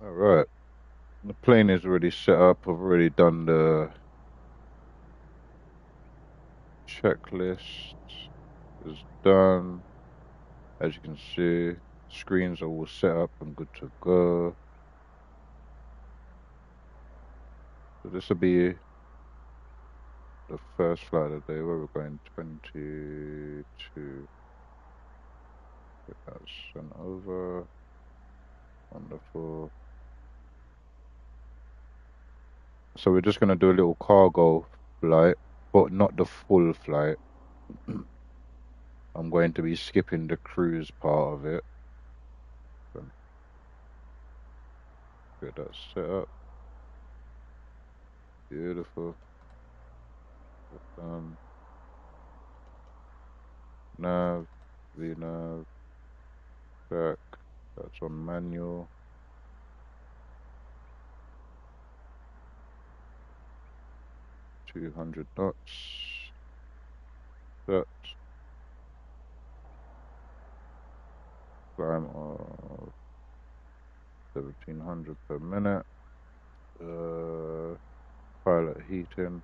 Alright, the plane is already set up. I've already done the checklist. It's done. As you can see, screens are all set up and good to go. So this will be the first flight of the day where we're going 22. Get that sent over. Wonderful. So we're just going to do a little cargo flight, but not the full flight. I'm going to be skipping the cruise part of it. So get that set up. Beautiful. Nav, VNav, back. That's on manual. 200 knots. Set. Climb of 1700 per minute. Pilot heating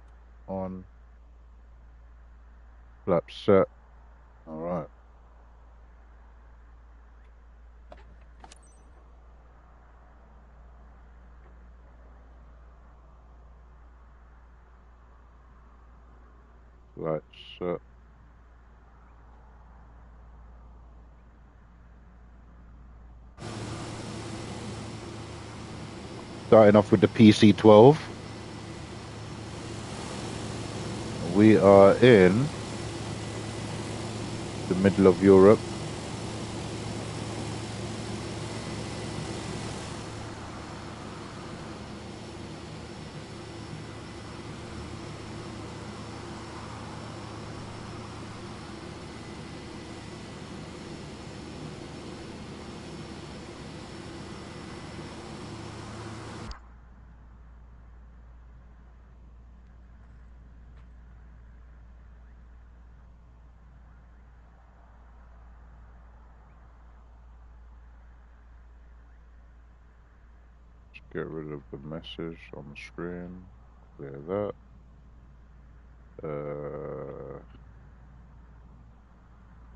on. Flap set. All right. Lights set. Starting off with the PC-12. We are in the middle of Europe. Get rid of the message on the screen. Clear that.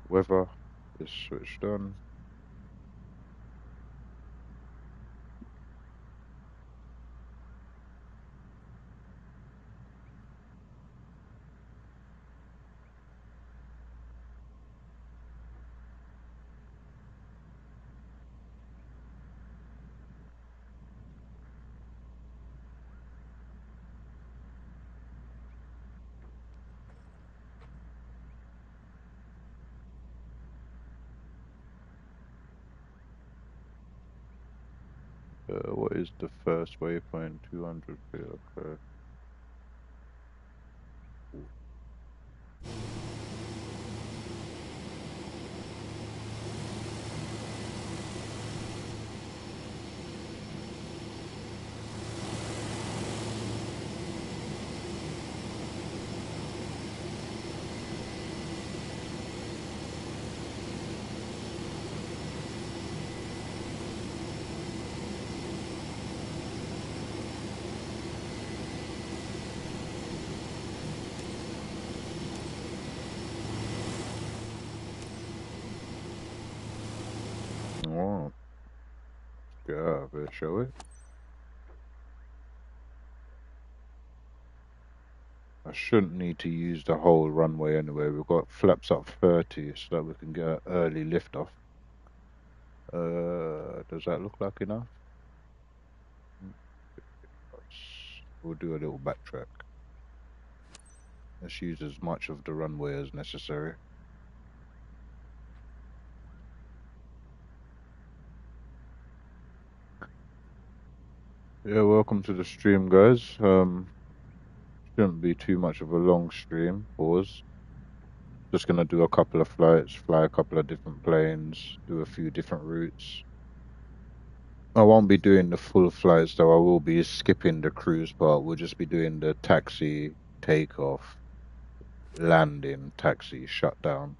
Weather is switched on. What is the first waypoint? 200 feet. Okay. Oh, get out of here, shall we? I shouldn't need to use the whole runway anyway. We've got flaps up 30 so that we can get an early liftoff. Does that look like enough? We'll do a little backtrack. Let's use as much of the runway as necessary. Yeah, welcome to the stream, guys. Shouldn't be too much of a long stream. Pause. Just gonna do a couple of flights, fly a couple of different planes, do a few different routes. I won't be doing the full flights though. I will be skipping the cruise part. We'll just be doing the taxi, takeoff, landing, taxi, shutdown.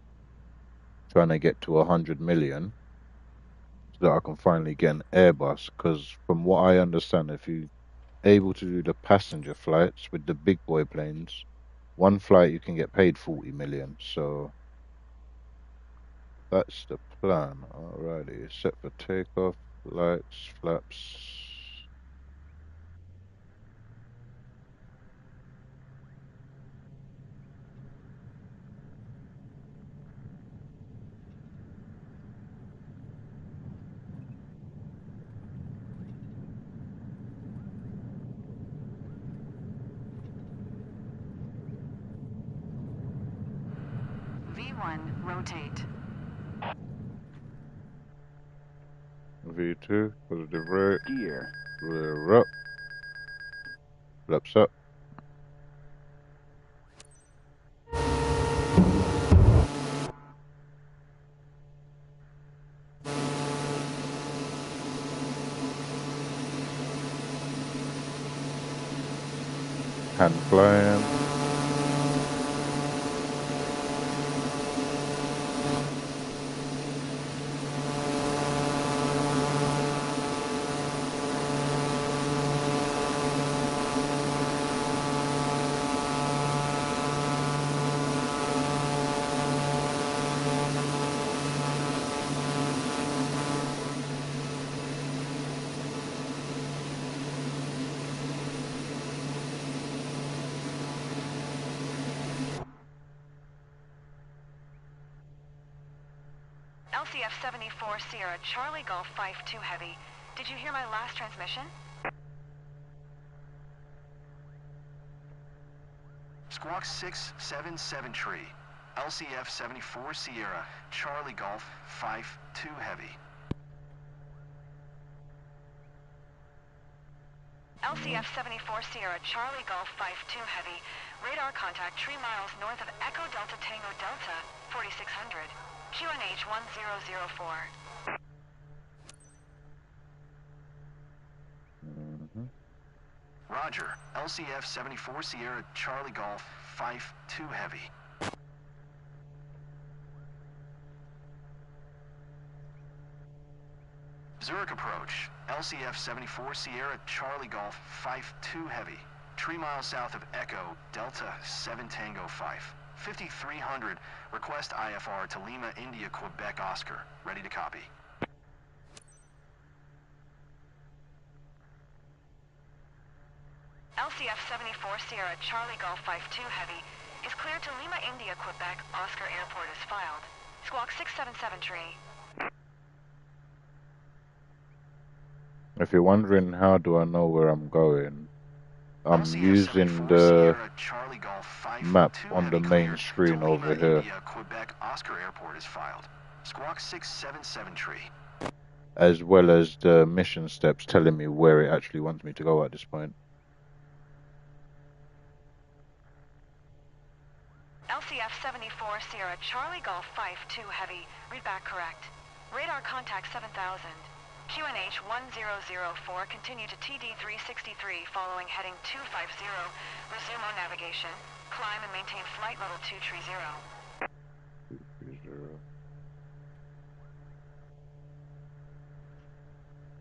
Trying to get to 100 million so that I can finally get an Airbus. Because from what I understand, if you're able to do the passenger flights with the big boy planes, one flight you can get paid 40 million. So that's the plan. Alrighty, set for takeoff, lights, flaps. V1, rotate. V2, positive rate, Gear. rear up, flaps up. Hand flying. LCF 74 Sierra Charlie Golf 52 Heavy. Did you hear my last transmission? Squawk 677 tree. LCF 74 Sierra Charlie Golf 52 Heavy. LCF 74 Sierra Charlie Golf 52 Heavy. Radar contact 3 miles north of Echo Delta Tango Delta 4600. QNH 1004. Roger. LCF 74 Sierra Charlie Golf 52 Heavy. Zurich approach. LCF 74 Sierra Charlie Golf 52 Heavy. 3 miles south of Echo Delta 7 Tango 5. 5300. Request IFR to Lima India Quebec Oscar. Ready to copy. LCF 74 Sierra Charlie Golf 52 Heavy is cleared to Lima India Quebec Oscar Airport as filed. Squawk 677 tree. If you're wondering how do I know where I'm going, I'm LCF using 74 the Sierra Charlie Golf 52 map on the Heavy main cleared screen to over Lima here. India Quebec Oscar Airport is filed. Squawk 677 tree. As well as the mission steps telling me where it actually wants me to go at this point. LCF 74 Sierra Charlie Golf 52 Heavy. Read back correct. Radar contact 7000. QNH 1004. Continue to TD 363 following heading 250. Resume on navigation. Climb and maintain flight level 230. 230.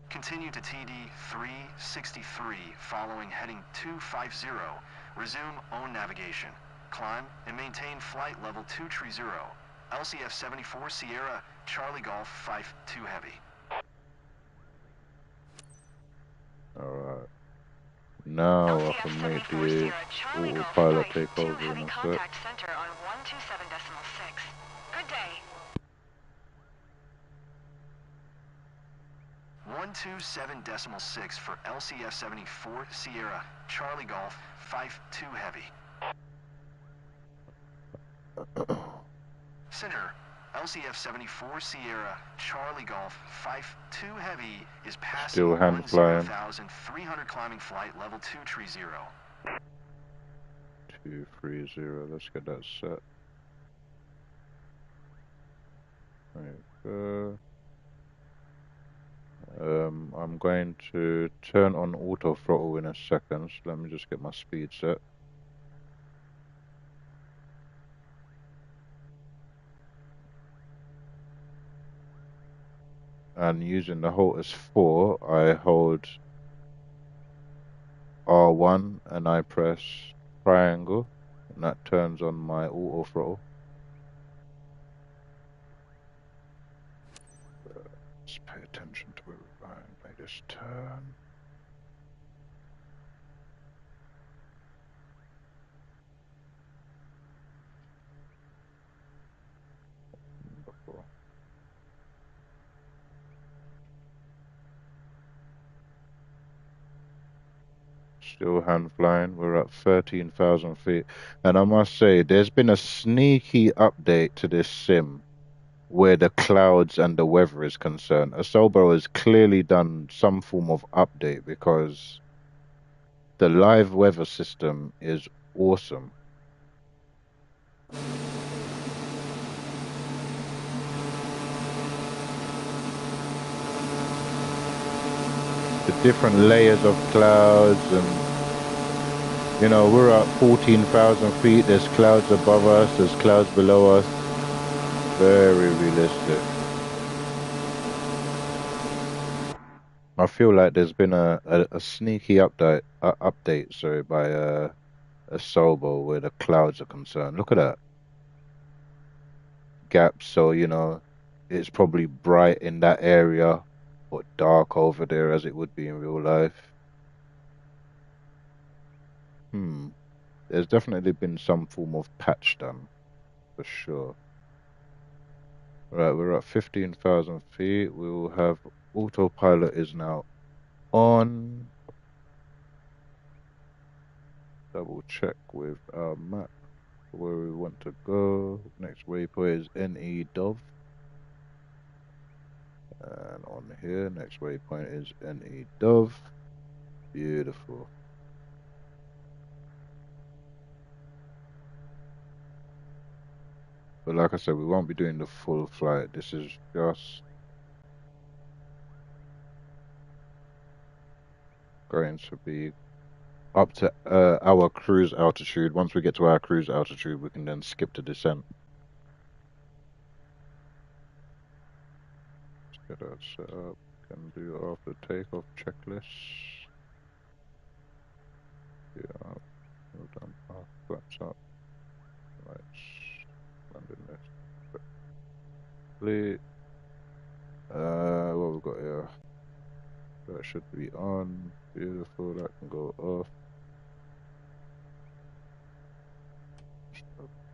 Continue to TD 363 following heading 250. Resume own navigation. Climb and maintain flight level 230. LCF 74 Sierra Charlie Golf 52 Heavy. Alright. Now I LCF can make 74 the Sierra Charlie Golf autopilot 52 take over Heavy in a sec. contact center on 127.6. Good day. 127.6 for LCF 74 Sierra Charlie Golf 52 Heavy. Center, LCF 74 Sierra Charlie Golf 52 Heavy is passing Still hand flying. 10,300 climbing flight level 230. 230. Let's get that set. Right. I'm going to turn on auto throttle in a second. So let me just get my speed set. and using the Hotas 4, I hold R1 and I press triangle, and that turns on my auto throttle. Let's pay attention to where we're going. Make this turn. Wonderful. Still hand flying. We're at 13,000 feet. And I must say, there's been a sneaky update to this sim where the clouds and the weather is concerned. Asobo has clearly done some form of update because the live weather system is awesome. The different layers of clouds, and you know, we're at 14,000 feet. There's clouds above us, there's clouds below us. Very realistic. I feel like there's been a sneaky update, sorry, by Asobo where the clouds are concerned. Look at that gap. So, you know, it's probably bright in that area, but dark over there as it would be in real life. There's definitely been some form of patch done, for sure. Right, we're at 15,000 feet. We will have autopilot is now on. Double check with our map where we want to go. Next waypoint is NE Dove. And on here, next waypoint is NE Dove. Beautiful. But like I said, we won't be doing the full flight. This is just going to be up to our cruise altitude. Once we get to our cruise altitude, we can then skip the descent. Let's get that set up. Can do after takeoff checklist. Yeah, well done. Flaps up. Right, landing this. Complete. What we've got here? That should be on. Beautiful. That can go off.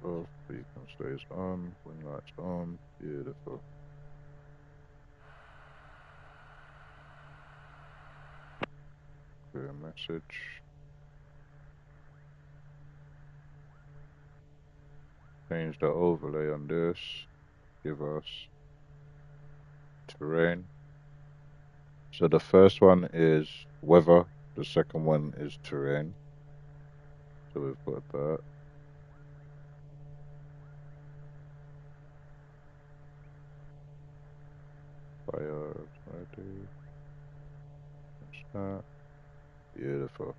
Off. Beacon stays on. Wing lights on. Beautiful. Clear message. Change the overlay on this. Give us terrain. So the first one is weather. The second one is terrain. So we've got that. Fire ready. That's that. Beautiful.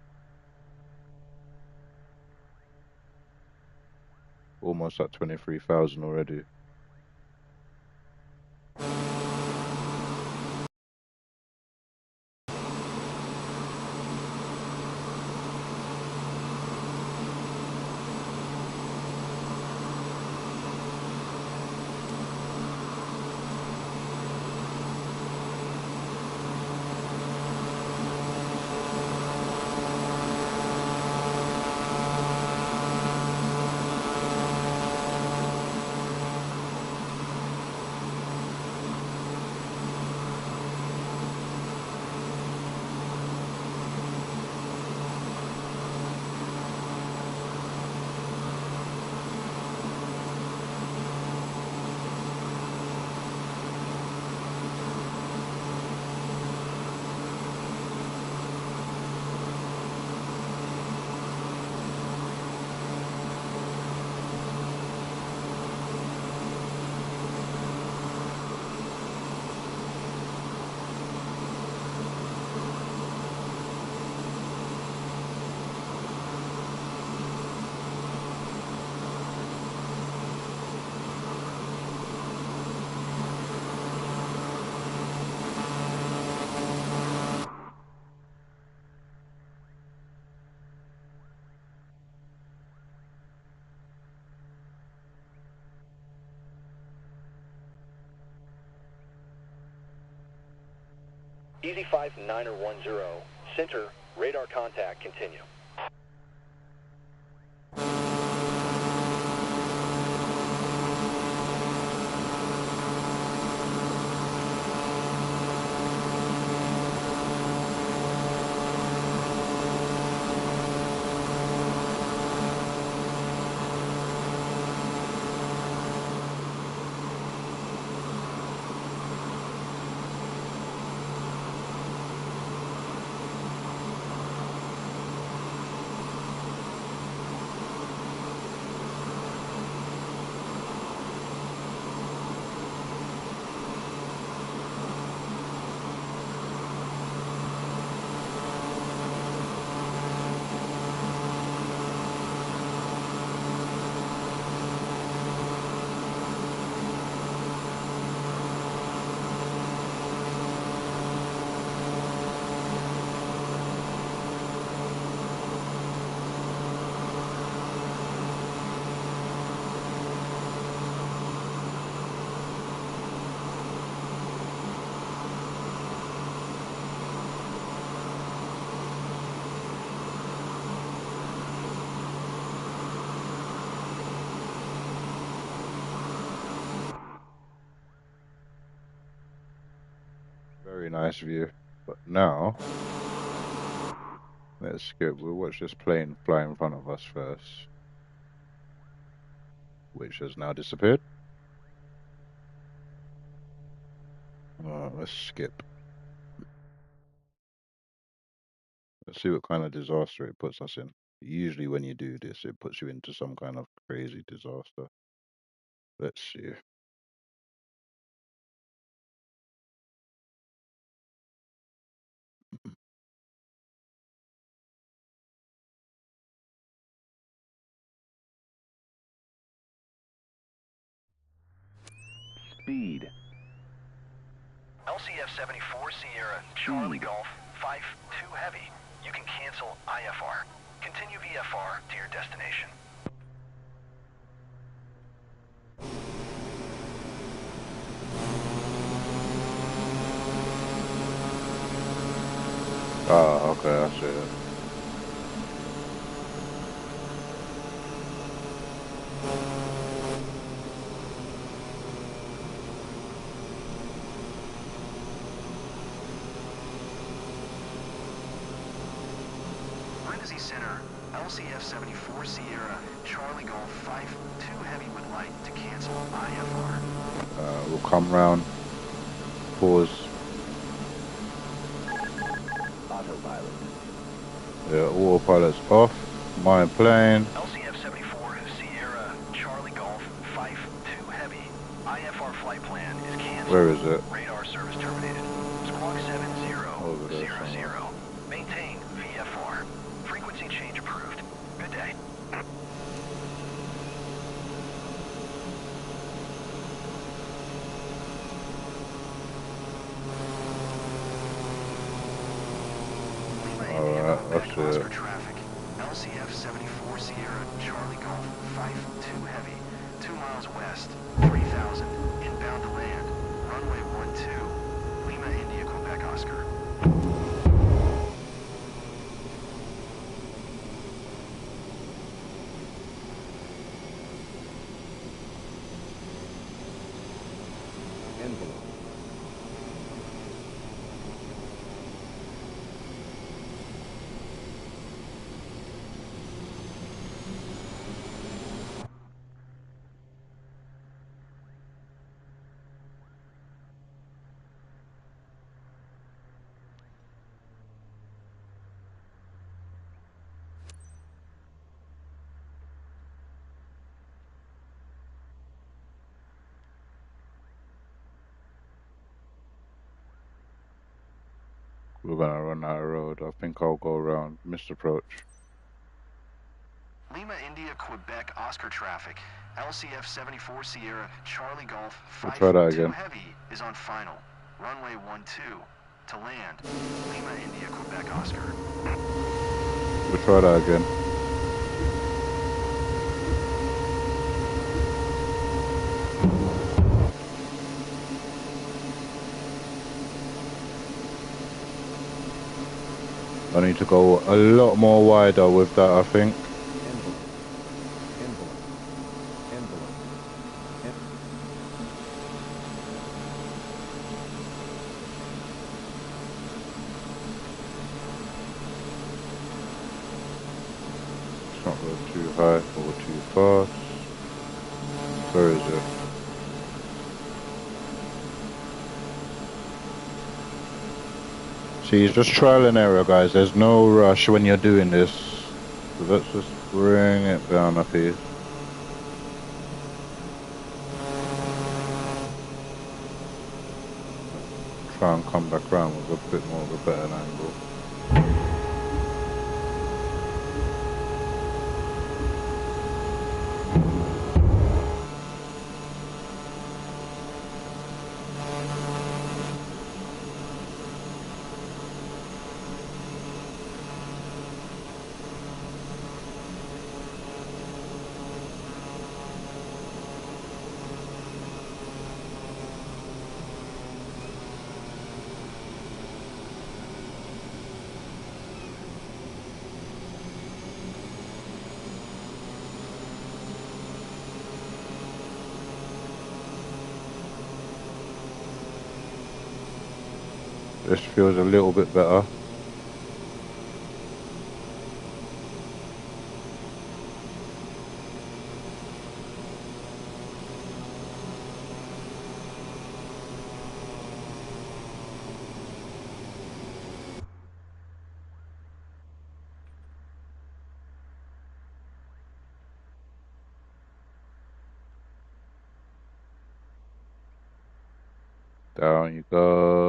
Almost at 23,000 already. Easy 5910. Center, radar contact, continue. Very nice view. But now, let's skip. We'll watch this plane fly in front of us first, which has now disappeared. Let's skip. Let's see what kind of disaster it puts us in. Usually when you do this, it puts you into some kind of crazy disaster. Let's see. Speed. LCF 74 Sierra, Charlie Golf, 5-2 heavy. You can cancel IFR. Continue VFR to your destination. Ah, okay, I see it. Brindisi Center, LCF 74 Sierra, Charlie Golf, 5-2 heavy with light to cancel IFR. We'll come round. Pause. Autopilot. Yeah, autopilot's off. My plane. LCF 74 Sierra, Charlie Golf, 5-2 heavy. IFR flight plan is canceled. Where is it? Radar service terminated. Squawk 7000. Maintain VFR. Frequency change approved. Good day. Alright, that's it. Oscar traffic. LCF 74 Sierra, Charlie Golf, 5-2 heavy. 2 miles west, 3000. Inbound to land. Runway 12. Lima, India, Quebec, Oscar. Envelope. We're gonna run out of road. I think I'll go around. Missed approach. Lima, India, Quebec, Oscar traffic. LCF 74 Sierra, Charlie Golf, We'll try that 5-2 again. heavy is on final. Runway 12. To land. Lima, India, Quebec, Oscar. We'll try that again. I need to go a lot more wider with that, I think. It's not going too high or too fast. Where is it? See, it's just trial and error, guys. There's no rush when you're doing this. So let's just bring it down a piece. Try and come back around with a bit more of a better angle. This feels a little bit better. Down you go.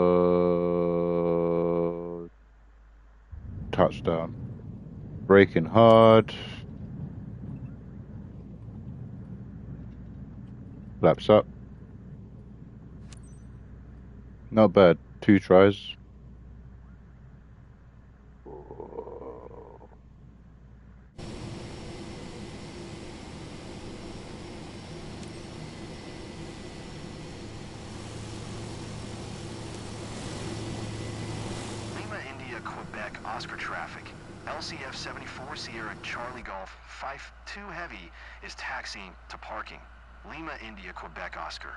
Touchdown. Braking hard. Flaps up. Not bad. 2 tries. Lima, India, Quebec, Oscar traffic. LCF 74 Sierra Charlie Golf 52 Heavy is taxiing to parking. Lima, India, Quebec, Oscar.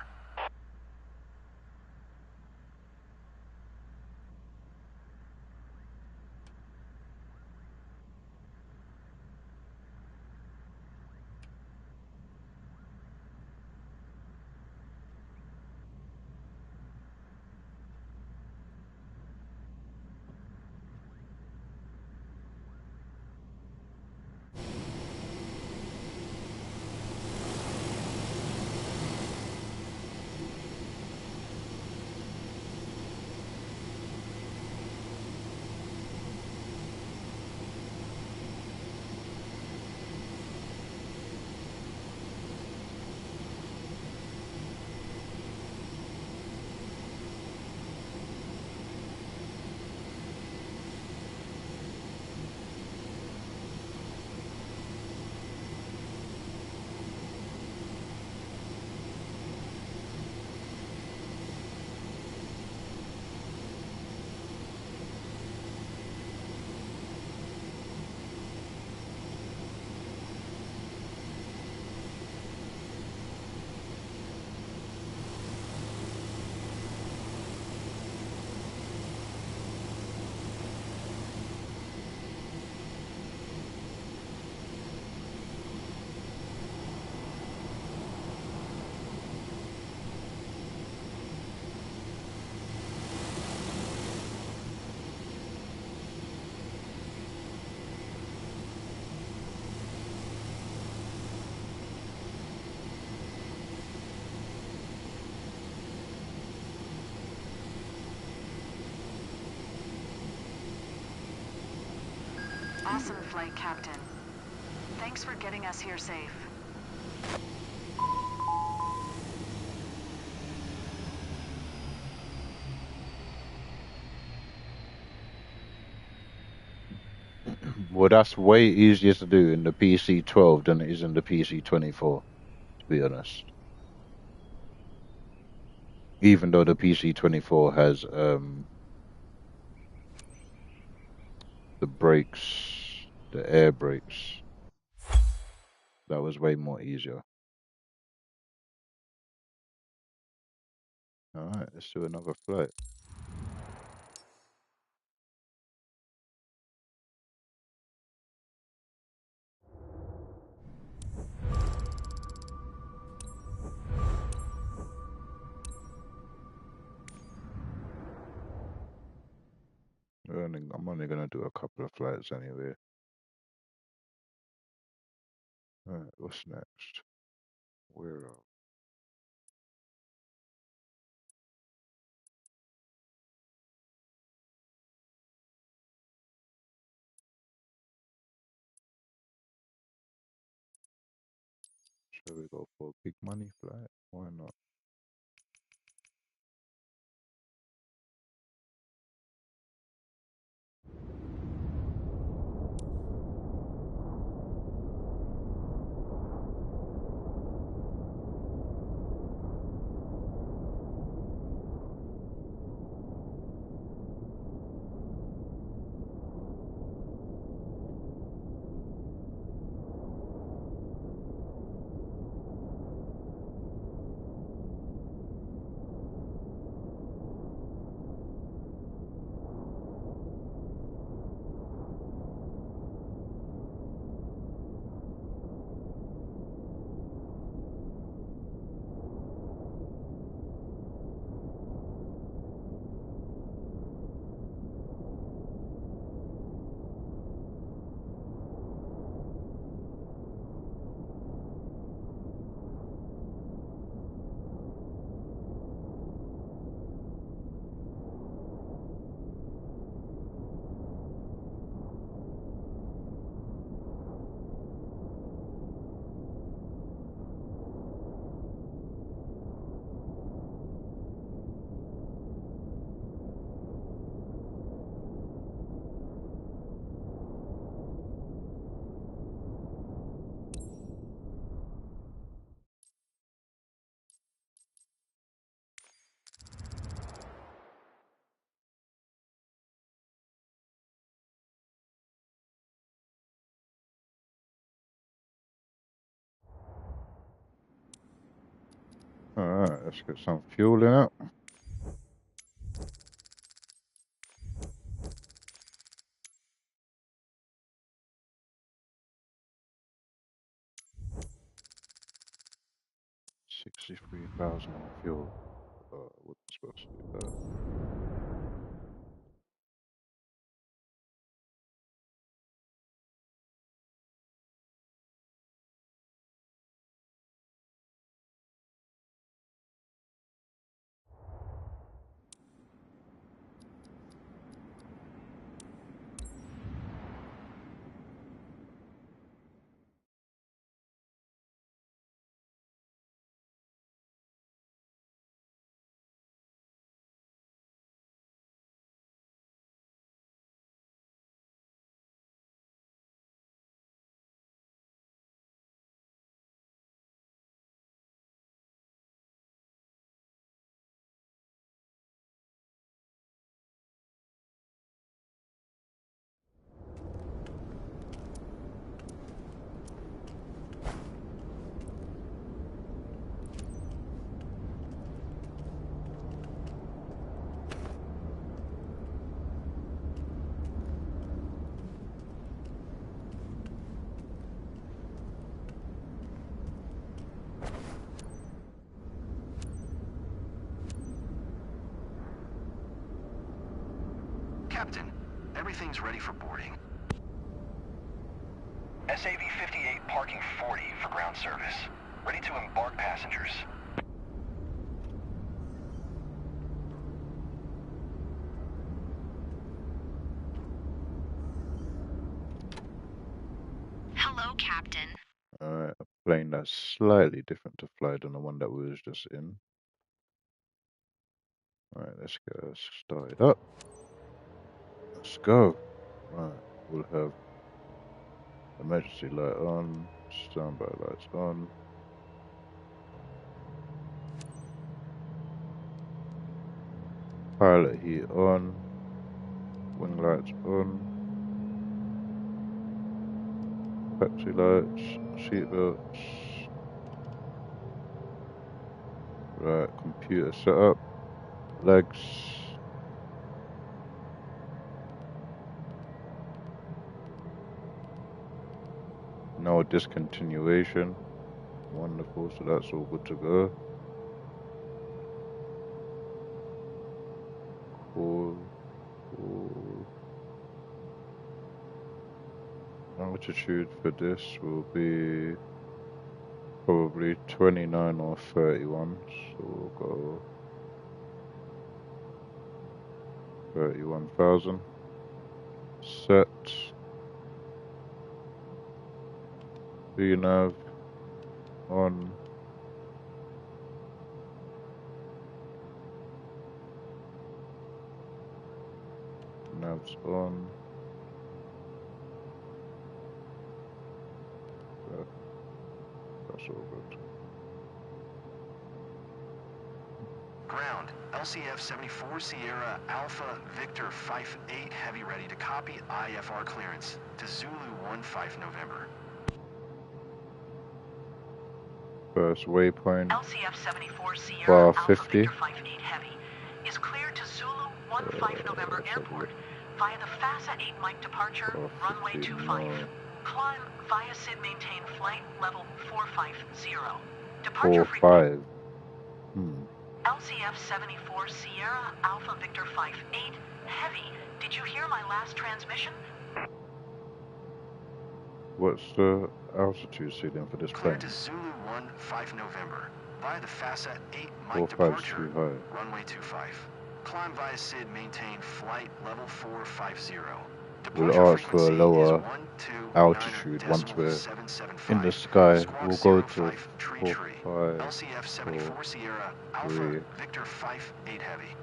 Awesome flight, Captain. Thanks for getting us here safe. Well, that's way easier to do in the PC-12 than it is in the PC-24, to be honest. Even though the PC-24 has the brakes, the air brakes. That was way more easier. Alright, let's do another flight. I'm only gonna do a couple of flights anyway. Alright, what's next? Where are Shall we go for a big money flight? Why not? Alright, let's get some fuel in it. $63,000 on fuel. What's supposed to be that? Captain, everything's ready for boarding. SAV-58 parking 40 for ground service. Ready to embark passengers. Hello, Captain. Alright, a plane that's slightly different to fly than the one that we was just in. Alright, let's get us started up. Let's go. Right, we'll have emergency light on, standby lights on. Pilot heat on, wing lights on. taxi lights, seat belts. Right, computer setup, legs. No discontinuation. Wonderful, so that's all good to go. Cool. Altitude for this will be probably 29 or 31, so we'll go 31,000. Set. VNav on. Nav's on. That's all good. Ground, LCF 74 Sierra Alpha Victor 58 Heavy ready to copy IFR clearance to Zulu 15 November. First waypoint, LCF 74 Sierra bar Alpha 50. Victor 58 Heavy is cleared to Zulu 15 November Airport via the FASA 8 Mike departure, runway 25. Climb via SID maintain flight level 450. Departure frequency. 4-5. LCF 74 Sierra Alpha Victor 58 Heavy. Did you hear my last transmission? What's the altitude ceiling for this plane? Cleared to Zulu 15 November via the FASA 8 Mike 4-5's departure, too high. runway 25. Climb via SID maintain flight level 450. We'll ask for a lower altitude once we're in the sky. We'll go to 4-5, LCF 74 Sierra Alpha 3. Victor 58 Heavy.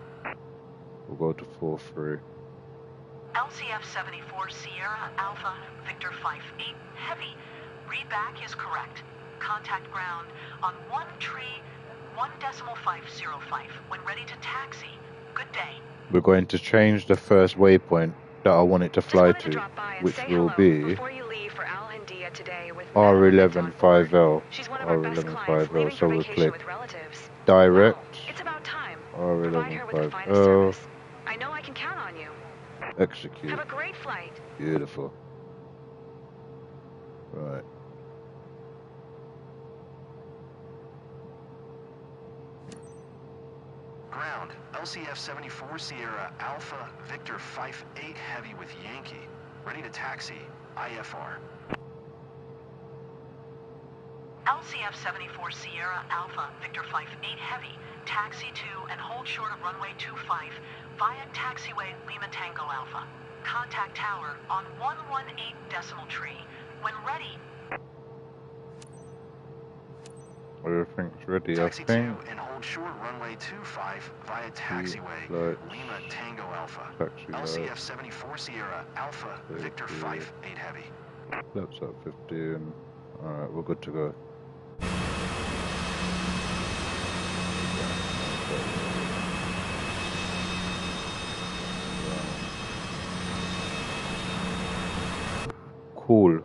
We'll go to 4-3. LCF 74 Sierra Alpha Victor 58 Heavy. Readback is correct. Contact ground on 1.505 when ready to taxi. Good day. We're going to change the first waypoint that I want it to fly to, which will be R115L. R115L. So we'll click direct R115L. I know I can count on you. Execute. Have a great flight. Beautiful. Right. Ground, LCF 74 Sierra Alpha Victor 58 Heavy with Yankee. Ready to taxi, IFR. LCF 74 Sierra Alpha Victor 58 Heavy. Taxi to and hold short of runway 25 via taxiway Lima Tango Alpha. Contact tower on 118 decimal tree. When ready. Everything's ready, I Taxi think. to and hold short runway 25 via taxiway Lima Tango Alpha. LCF 74 Sierra Alpha Victor 58 Heavy. Flaps up 15. Alright, we're good to go. Cool.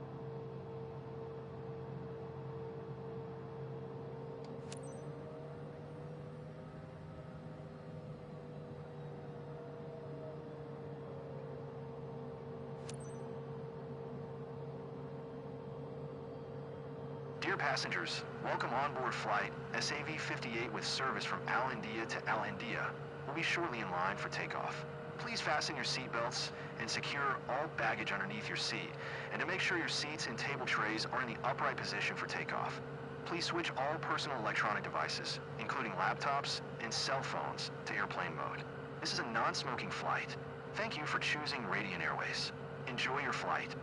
Dear passengers, welcome onboard flight SAV-58 with service from Al India to Al India. We'll be shortly in line for takeoff. Please fasten your seatbelts and secure all baggage underneath your seat. And to make sure your seats and table trays are in the upright position for takeoff. Please switch all personal electronic devices, including laptops and cell phones, to airplane mode. This is a non-smoking flight. Thank you for choosing Radiant Airways. Enjoy your flight.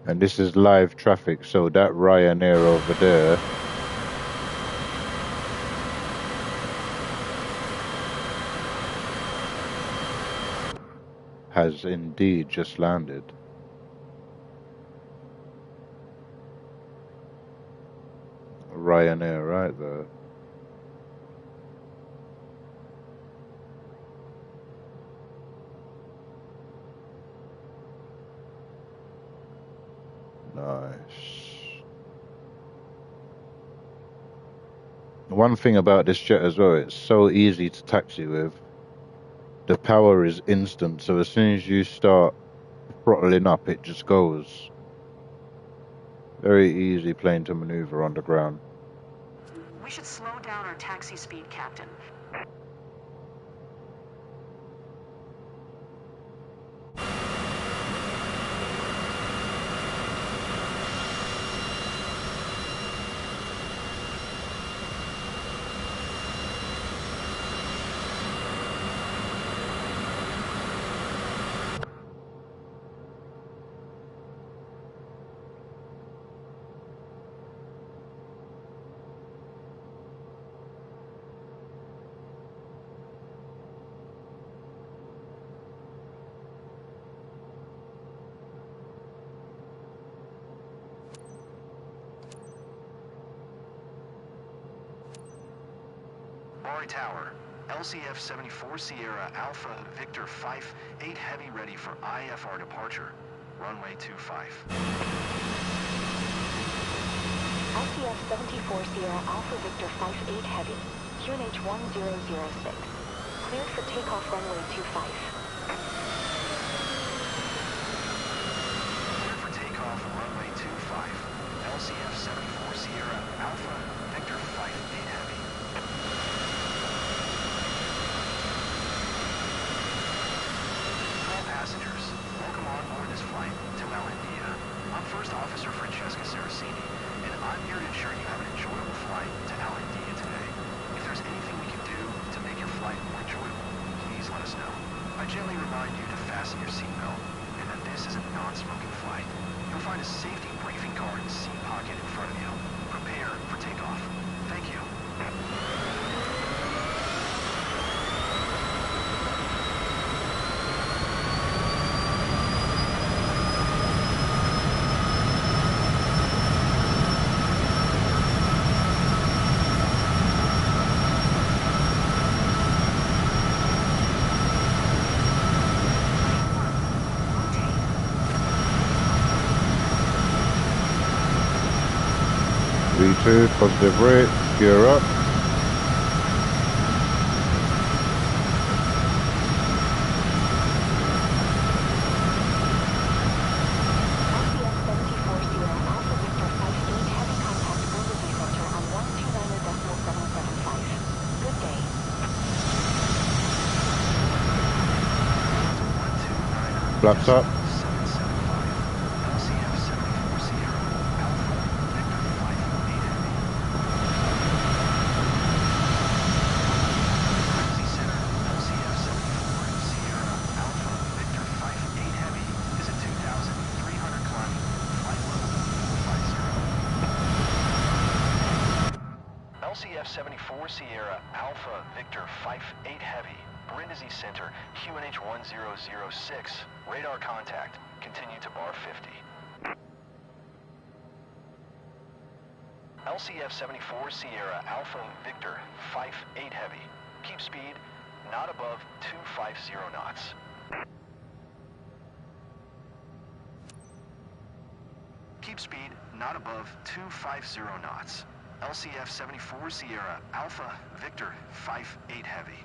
And this is live traffic, so that Ryanair over there has indeed just landed. Ryanair right there. One thing about this jet as well, it's so easy to taxi with. The power is instant, so as soon as you start throttling up, it just goes. Very easy plane to maneuver on the ground. We should slow down our taxi speed, Captain. Tower, LCF 74 Sierra Alpha Victor 5-8 Heavy ready for IFR departure. Runway 25. LCF 74 Sierra Alpha Victor 5-8 Heavy, QNH 1006. Cleared for takeoff runway 25. Cleared for takeoff runway 25. LCF 74 Sierra Alpha Victor 5-8 Heavy. Passengers, welcome on board this flight to Alandia. I'm First Officer Francesca Saracini, and I'm here to ensure you have an enjoyable flight to Alandia today. If there's anything we can do to make your flight more enjoyable, please let us know. I gently remind you to fasten your seatbelt, and that this is a non-smoking flight. You'll find a safety briefing card in the seat pocket in front of you. Prepare for takeoff. Thank you. V2, positive rate, gear up. Flaps up. LCF 74 Sierra Alpha Victor 5-8 Heavy, Brindisi Center, QNH 1006, radar contact, continue to bar 50. LCF 74 Sierra Alpha Victor 5-8 Heavy, keep speed not above 250 knots. Keep speed not above 250 knots. LCF 74 Sierra Alpha Victor 5-8 Heavy.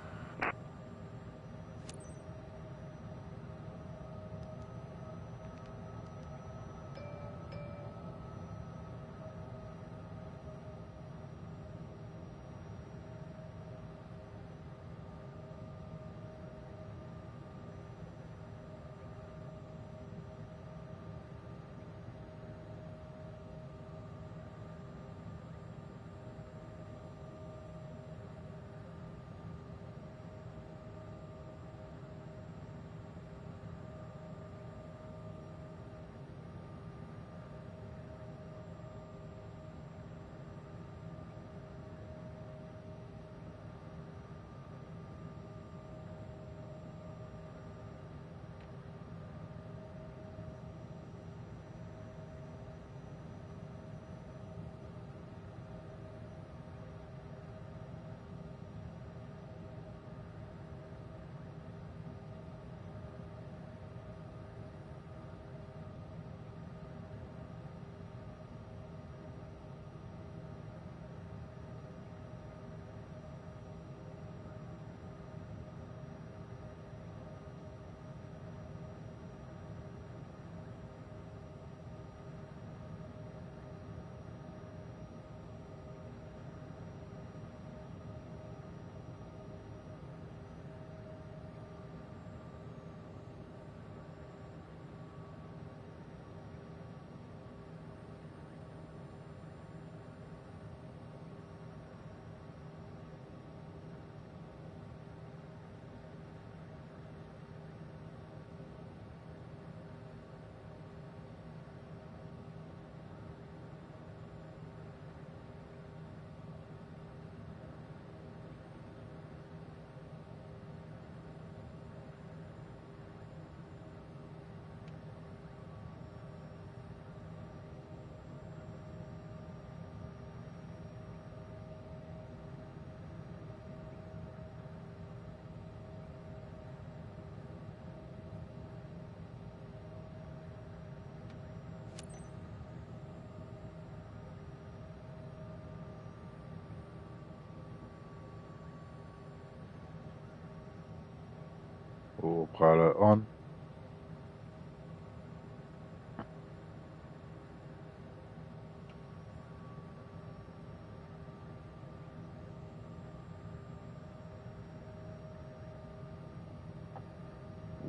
Autopilot on.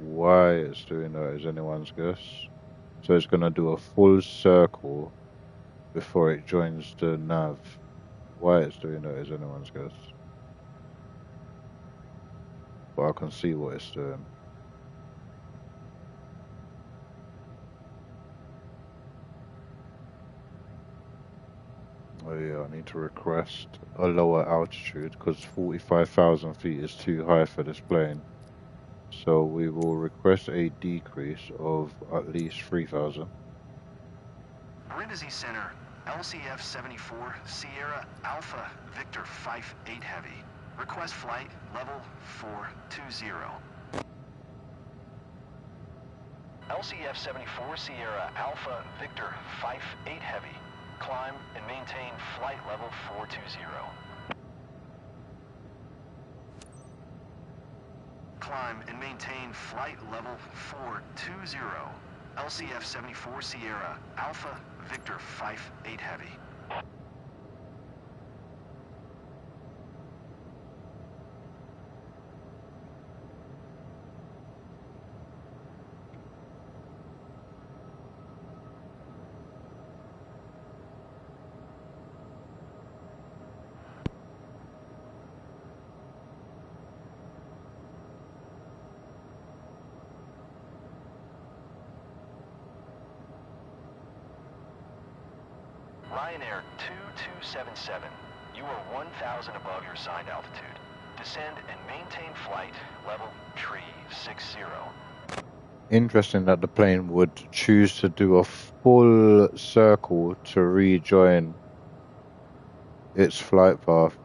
Why it's doing that is anyone's guess. So it's going to do a full circle before it joins the nav. Why it's doing that is anyone's guess. But I can see what it's doing. Oh yeah, I need to request a lower altitude because 45,000 feet is too high for this plane. So we will request a decrease of at least 3,000. Brindisi Center, LCF 74 Sierra Alpha Victor 58 Heavy. Request flight level 420. LCF 74 Sierra Alpha Victor 58 Heavy. Climb and maintain flight level 420. Climb and maintain flight level 420. LCF 74 Sierra Alpha Victor 58 Heavy. Ryanair 2277, you are 1,000 above your assigned altitude. Descend and maintain flight level 360. Interesting that the plane would choose to do a full circle to rejoin its flight path.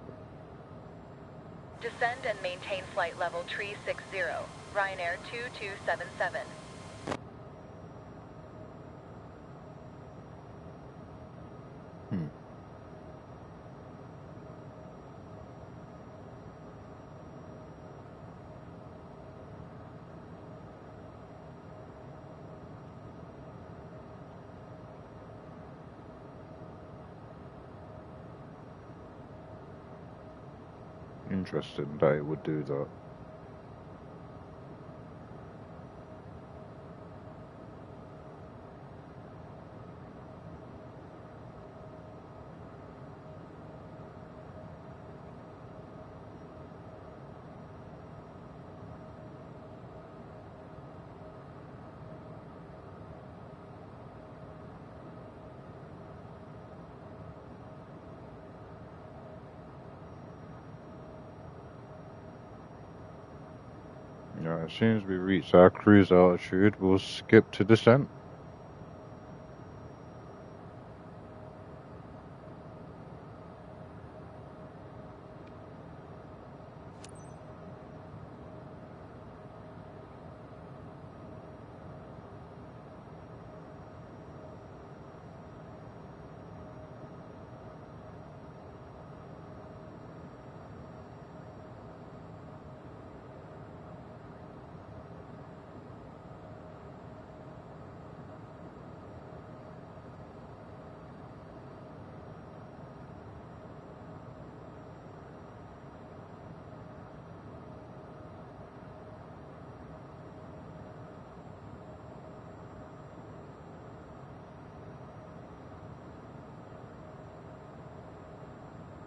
Descend and maintain flight level 360, Ryanair 2277. Interesting that it would do that. Yeah, as soon as we reach our cruise altitude, we'll skip to descent.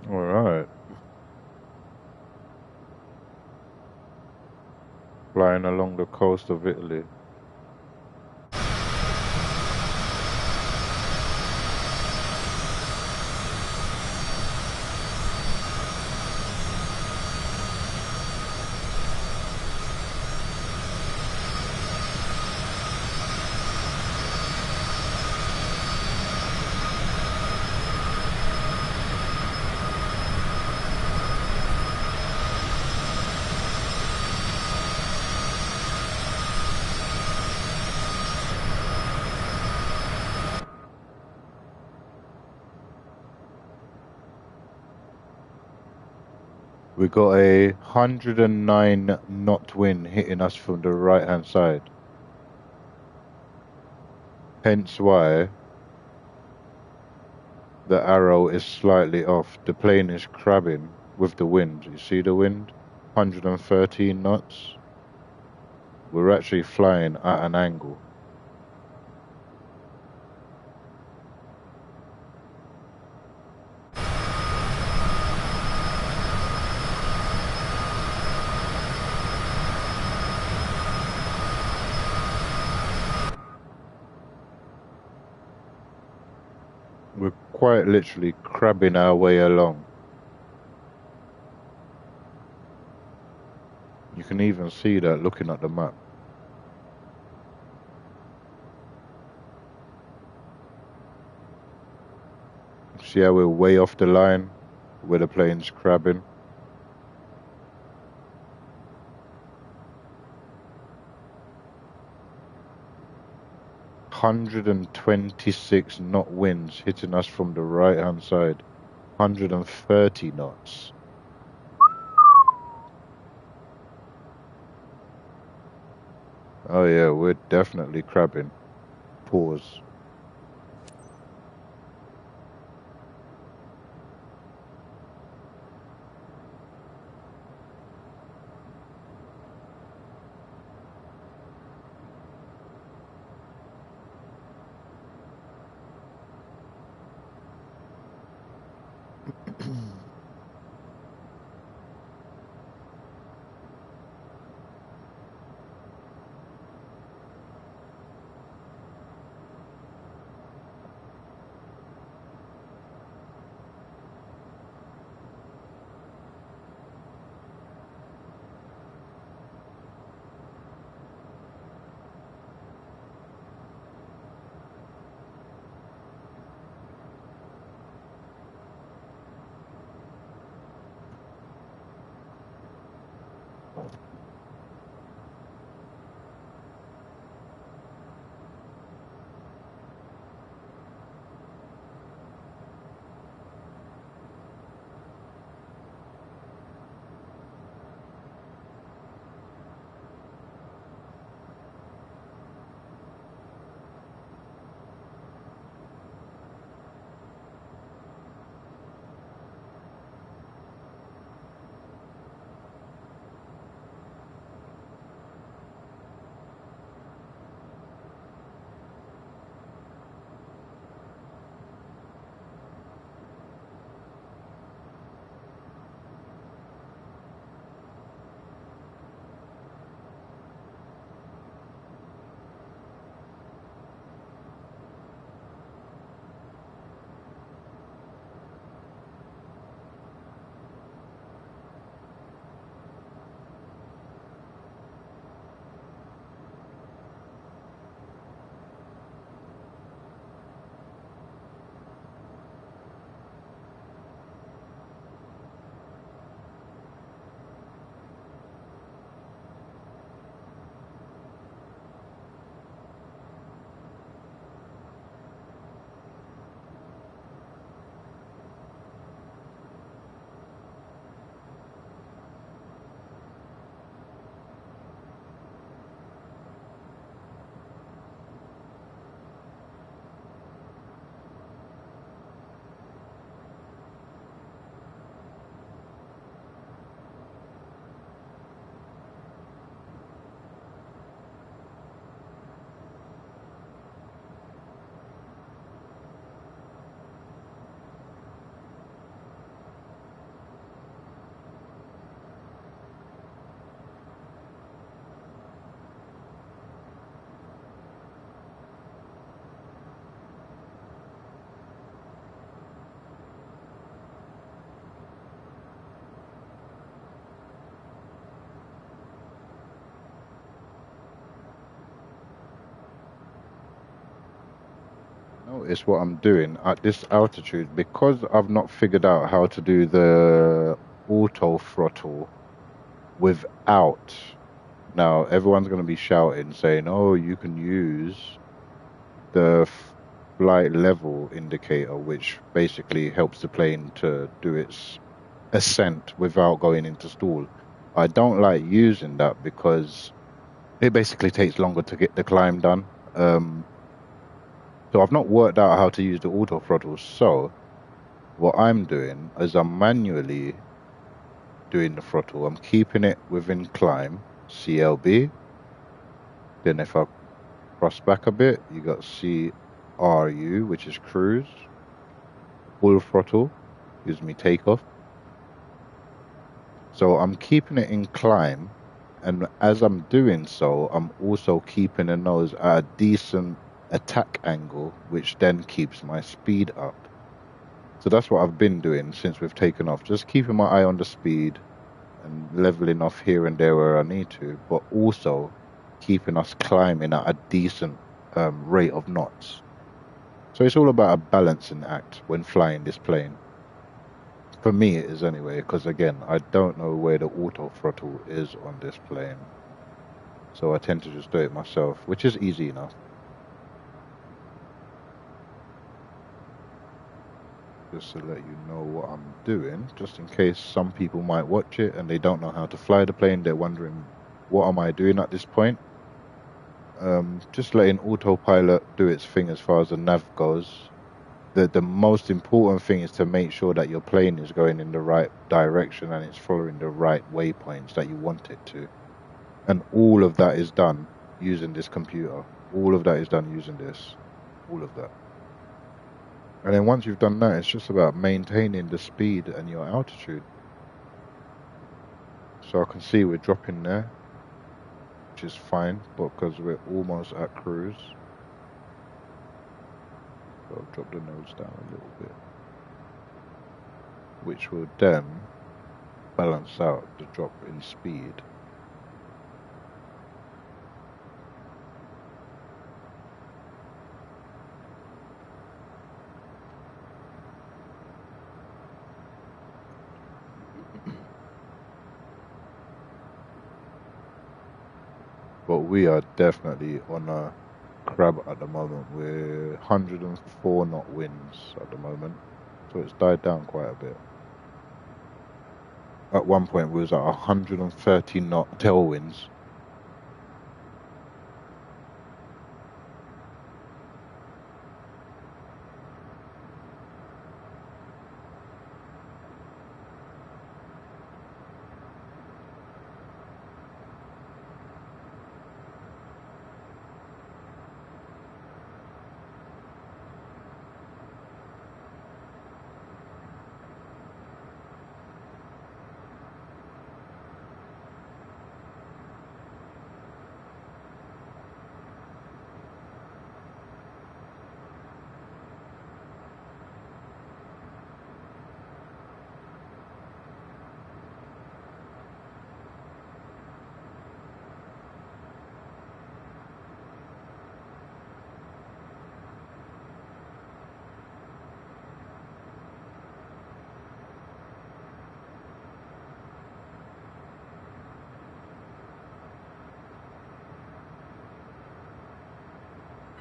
All right. Flying along the coast of Italy. We got a 109 knot wind hitting us from the right hand side. Hence why the arrow is slightly off. The plane is crabbing with the wind. You see the wind? 113 knots. We're actually flying at an angle. We're quite literally crabbing our way along. You can even see that looking at the map. See how we're way off the line where the plane's crabbing? "126 knot winds hitting us from the right hand side. 130 knots. Oh yeah, we're definitely crabbing. Pause. Notice what I'm doing at this altitude because I've not figured out how to do the auto throttle without. Now everyone's going to be shouting saying, "Oh, you can use the flight level indicator, which basically helps the plane to do its ascent without going into stall. I don't like using that because it basically takes longer to get the climb done. So I've not worked out how to use the auto throttle. So what I'm doing is I'm manually doing the throttle. I'm keeping it within climb, CLB. Then if I cross back a bit, you got CRU, which is cruise. Full throttle gives me takeoff. So I'm keeping it in climb. And as I'm doing so, I'm also keeping the nose at a decent attack angle, which then keeps my speed up. So that's what I've been doing since we've taken off, just keeping my eye on the speed and leveling off here and there where I need to, but also keeping us climbing at a decent rate of knots. So it's all about a balancing act when flying this plane. For me, it is anyway, because again, I don't know where the auto throttle is on this plane. So I tend to just do it myself, which is easy enough. Just to let you know what I'm doing, just in case some people might watch it and they don't know how to fly the plane. They're wondering, what am I doing at this point? Just letting autopilot do its thing as far as the nav goes. The most important thing is to make sure that your plane is going in the right direction and it's following the right waypoints that you want it to. And all of that is done using this computer. All of that is done using this. All of that. And then once you've done that, it's just about maintaining the speed and your altitude. So I can see we're dropping there, which is fine, but because we're almost at cruise. So I'll drop the nose down a little bit, which will then balance out the drop in speed. But we are definitely on a crab at the moment. We're 104 knot winds at the moment, so it's died down quite a bit. At one point, we was at 130 knot tailwinds.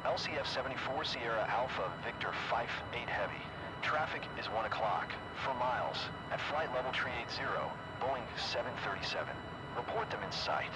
LCF 74 Sierra Alpha Victor 58 Heavy. Traffic is 1 o'clock. For miles. At flight level 380, Boeing 737. Report them in sight.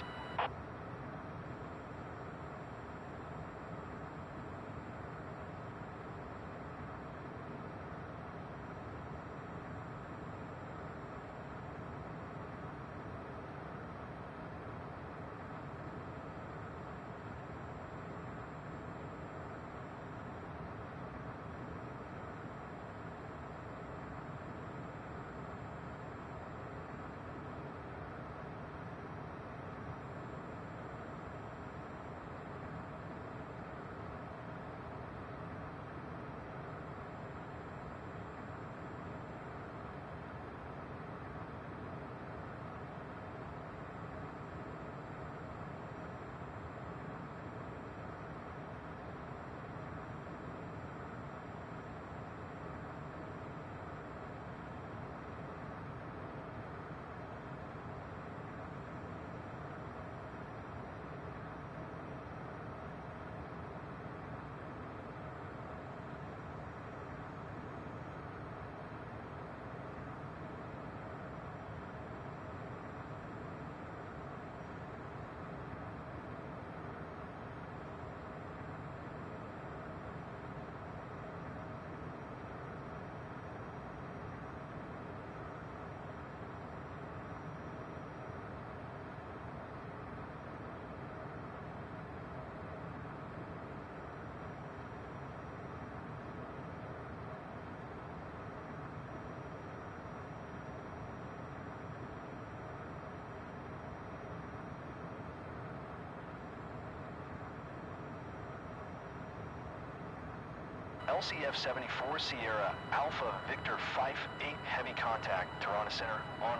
LCF 74 Sierra Alpha Victor 58 Heavy contact, Tirana Center on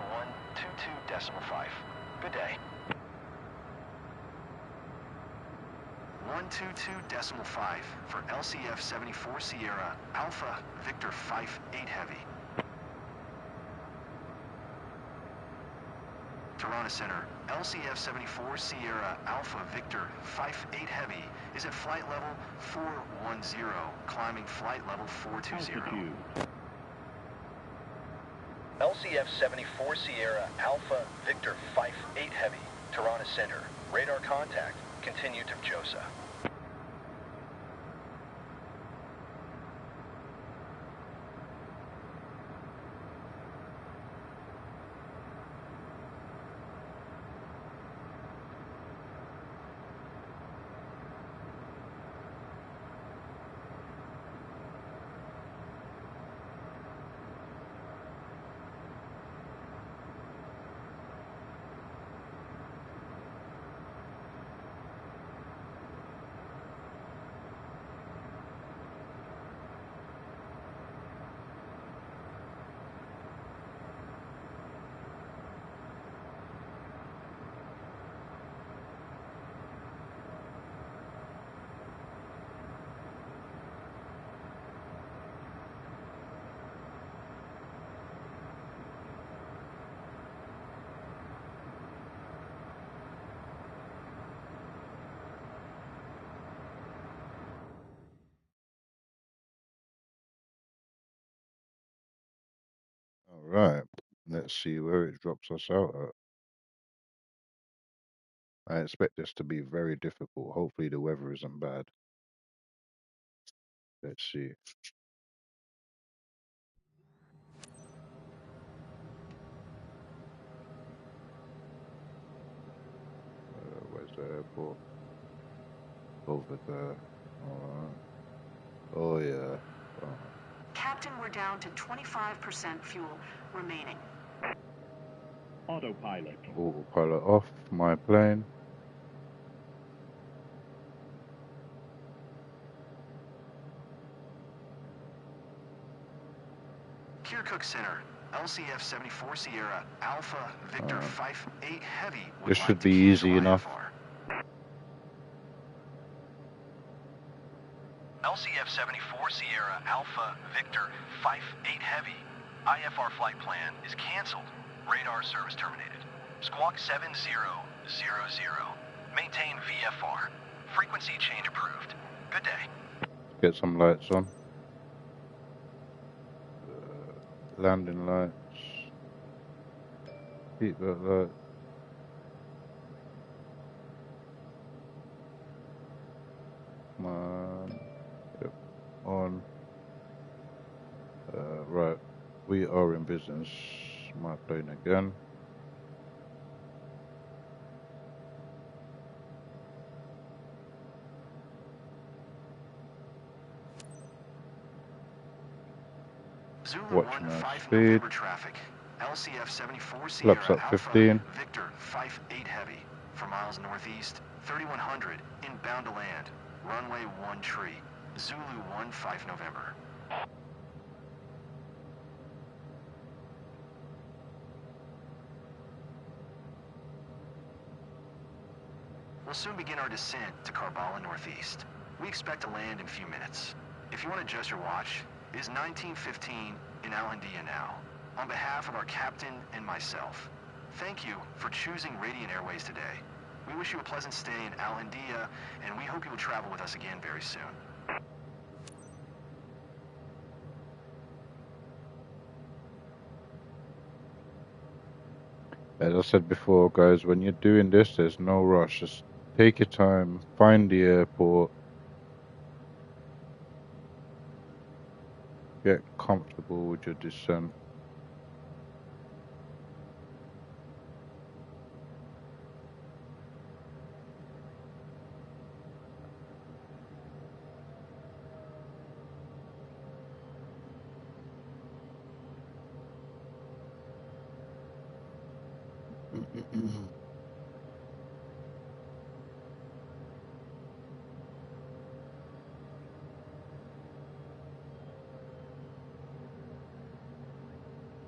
122.5. Good day. 122.5 for LCF 74 Sierra Alpha Victor 58 Heavy. Tirana Center, LCF 74 Sierra Alpha Victor 58 Heavy is at flight level 410, climbing flight level 420. LCF 74 Sierra Alpha Victor 58 Heavy, Tirana Center, radar contact, continue to JOSA. All right. Let's see where it drops us out at. I expect this to be very difficult. Hopefully the weather isn't bad. Let's see. Where's the airport? Over there. All right. Oh yeah. Captain, we're down to 25% fuel remaining. Autopilot. Autopilot off my plane. Kirkuk Center, LCF 74 Sierra Alpha Victor 58 Heavy would This like should to be cancel easy enough. IFR. LCF 74 Sierra Alpha Victor 58 Heavy. IFR flight plan is canceled. Radar service terminated. Squawk 7000. Maintain VFR. Frequency change approved. Good day. Get some lights on. Landing lights. Seatbelt lights. Come on. Yep. On. Right. We are in business. My plane again. Zulu Watching 1 our 5 speed. November traffic. LCF 74 Flaps Sierra up Alpha 15. Victor 58 Heavy. For miles northeast, 3100 inbound to land. Runway 1 tree. Zulu 1 5 November. We'll soon begin our descent to Karbala Northeast. We expect to land in a few minutes. If you want to adjust your watch, it is 19:15 in Al-Handia now. On behalf of our captain and myself, thank you for choosing Radiant Airways today. We wish you a pleasant stay in Al-Handia, and we hope you will travel with us again very soon. As I said before, guys, when you're doing this, there's no rush. Just take your time, find the airport, get comfortable with your descent.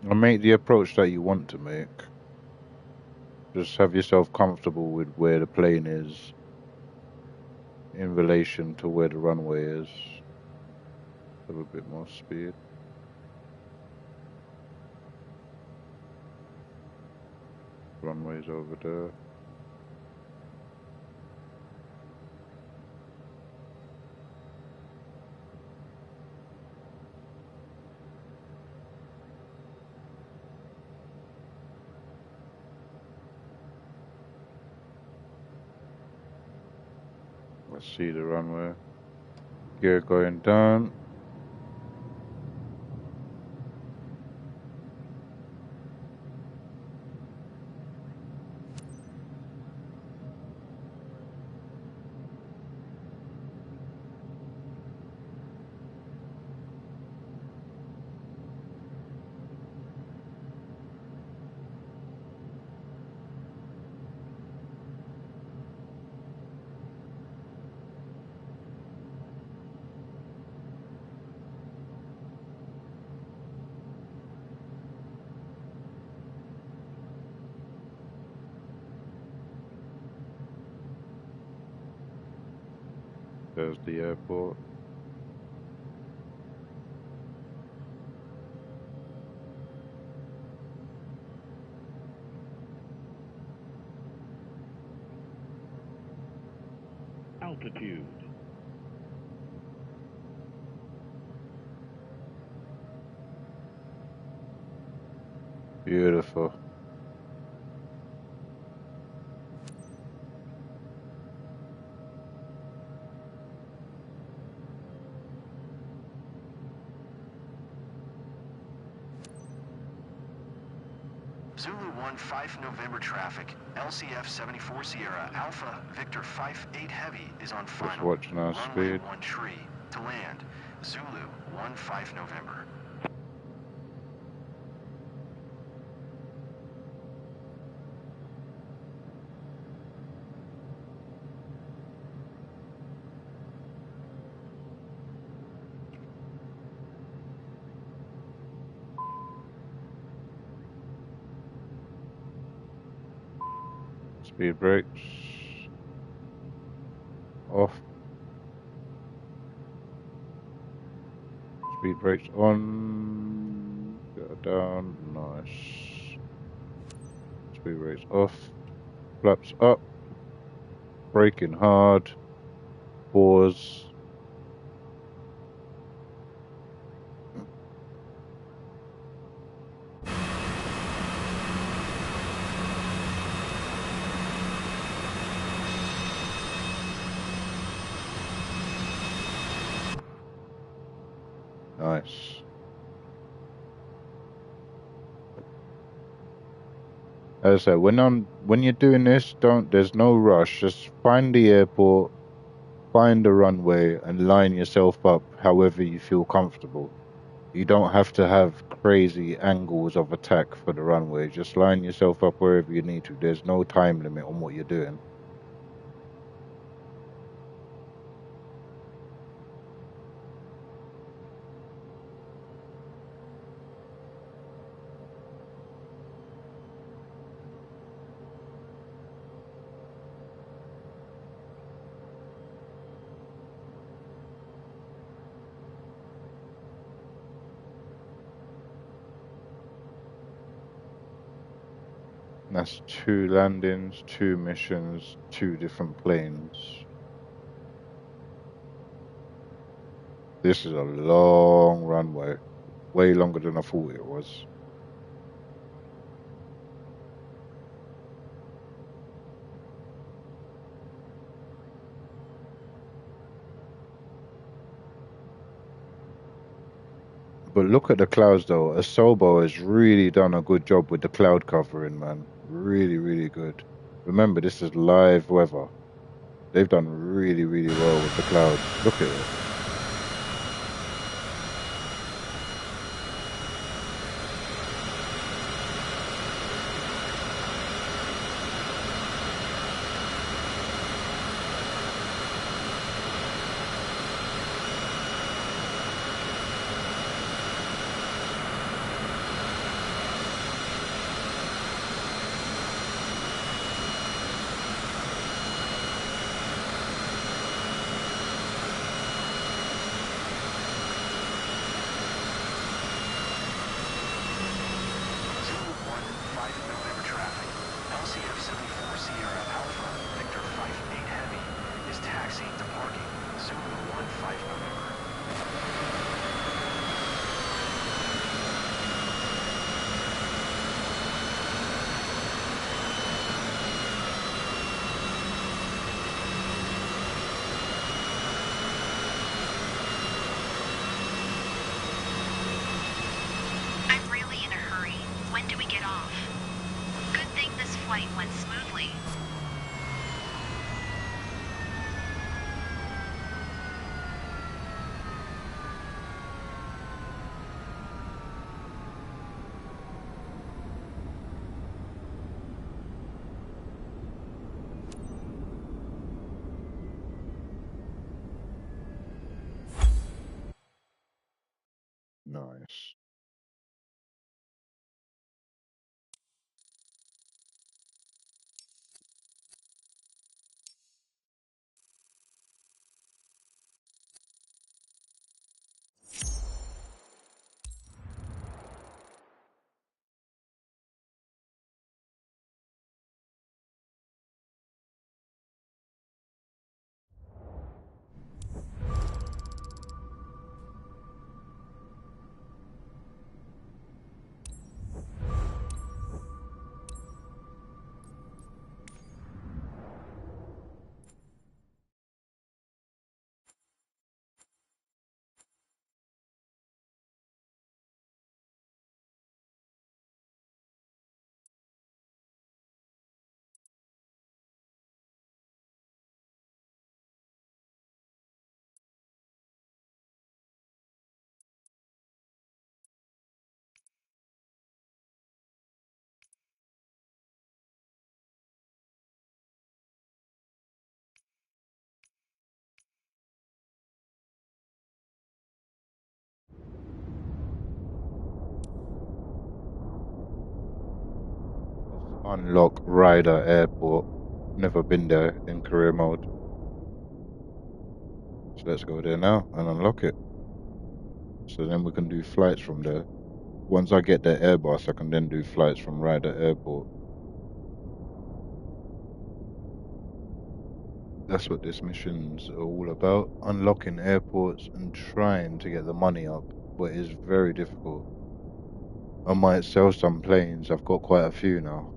And make the approach that you want to make. Just have yourself comfortable with where the plane is in relation to where the runway is. Have a bit more speed. Runway's over there. Let's see the runway. Gear going down. There's the airport. Altitude. Beautiful. Zulu 1-5 November traffic. LCF 74 Sierra Alpha Victor 5-8 Heavy is on Just final. watching our Runway speed. 1 tree. To land. Zulu 1-5 November. Speed brakes. Off. Speed brakes on. Go down. Nice. Speed brakes off. Flaps up. Braking hard. Pause. Nice. As I said, when you're doing this, there's no rush. Just find the airport, find the runway, and line yourself up however you feel comfortable. You don't have to have crazy angles of attack for the runway. Just line yourself up wherever you need to. There's no time limit on what you're doing. That's 2 landings, 2 missions, 2 different planes. This is a long runway. Way longer than I thought it was. But look at the clouds though. Asobo has really done a good job with the cloud covering, man. Really, really good. Remember, this is live weather. They've done really, really well with the clouds. Look at it. unlock Ryder Airport. Never been there in career mode. So let's go there now and unlock it. So then we can do flights from there. Once I get the Airbus, I can then do flights from Ryder Airport. That's what this mission's all about. Unlocking airports and trying to get the money up, but it's very difficult. I might sell some planes. I've got quite a few now.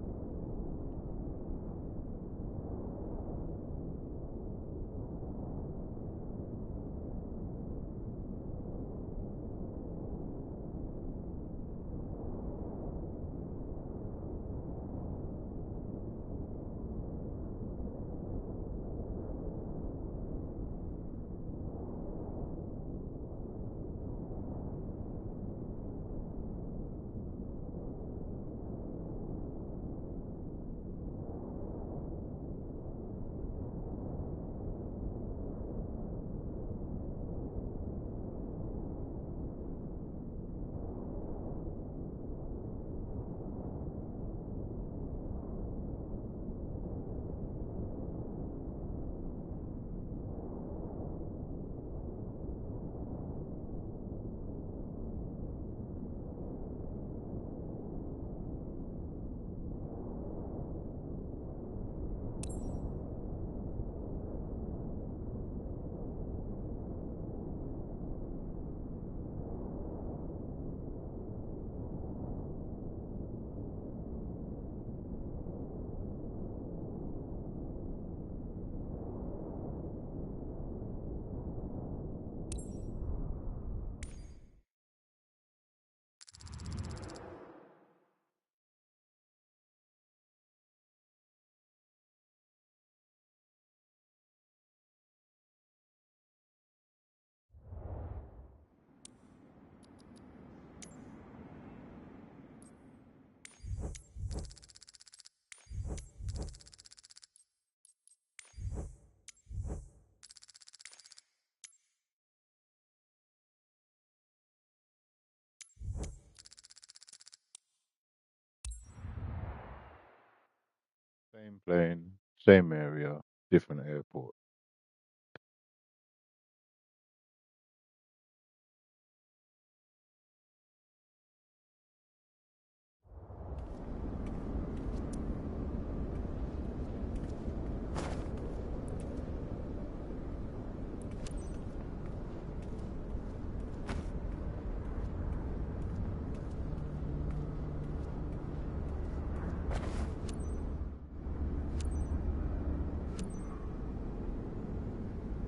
Same plane, same area, different airport.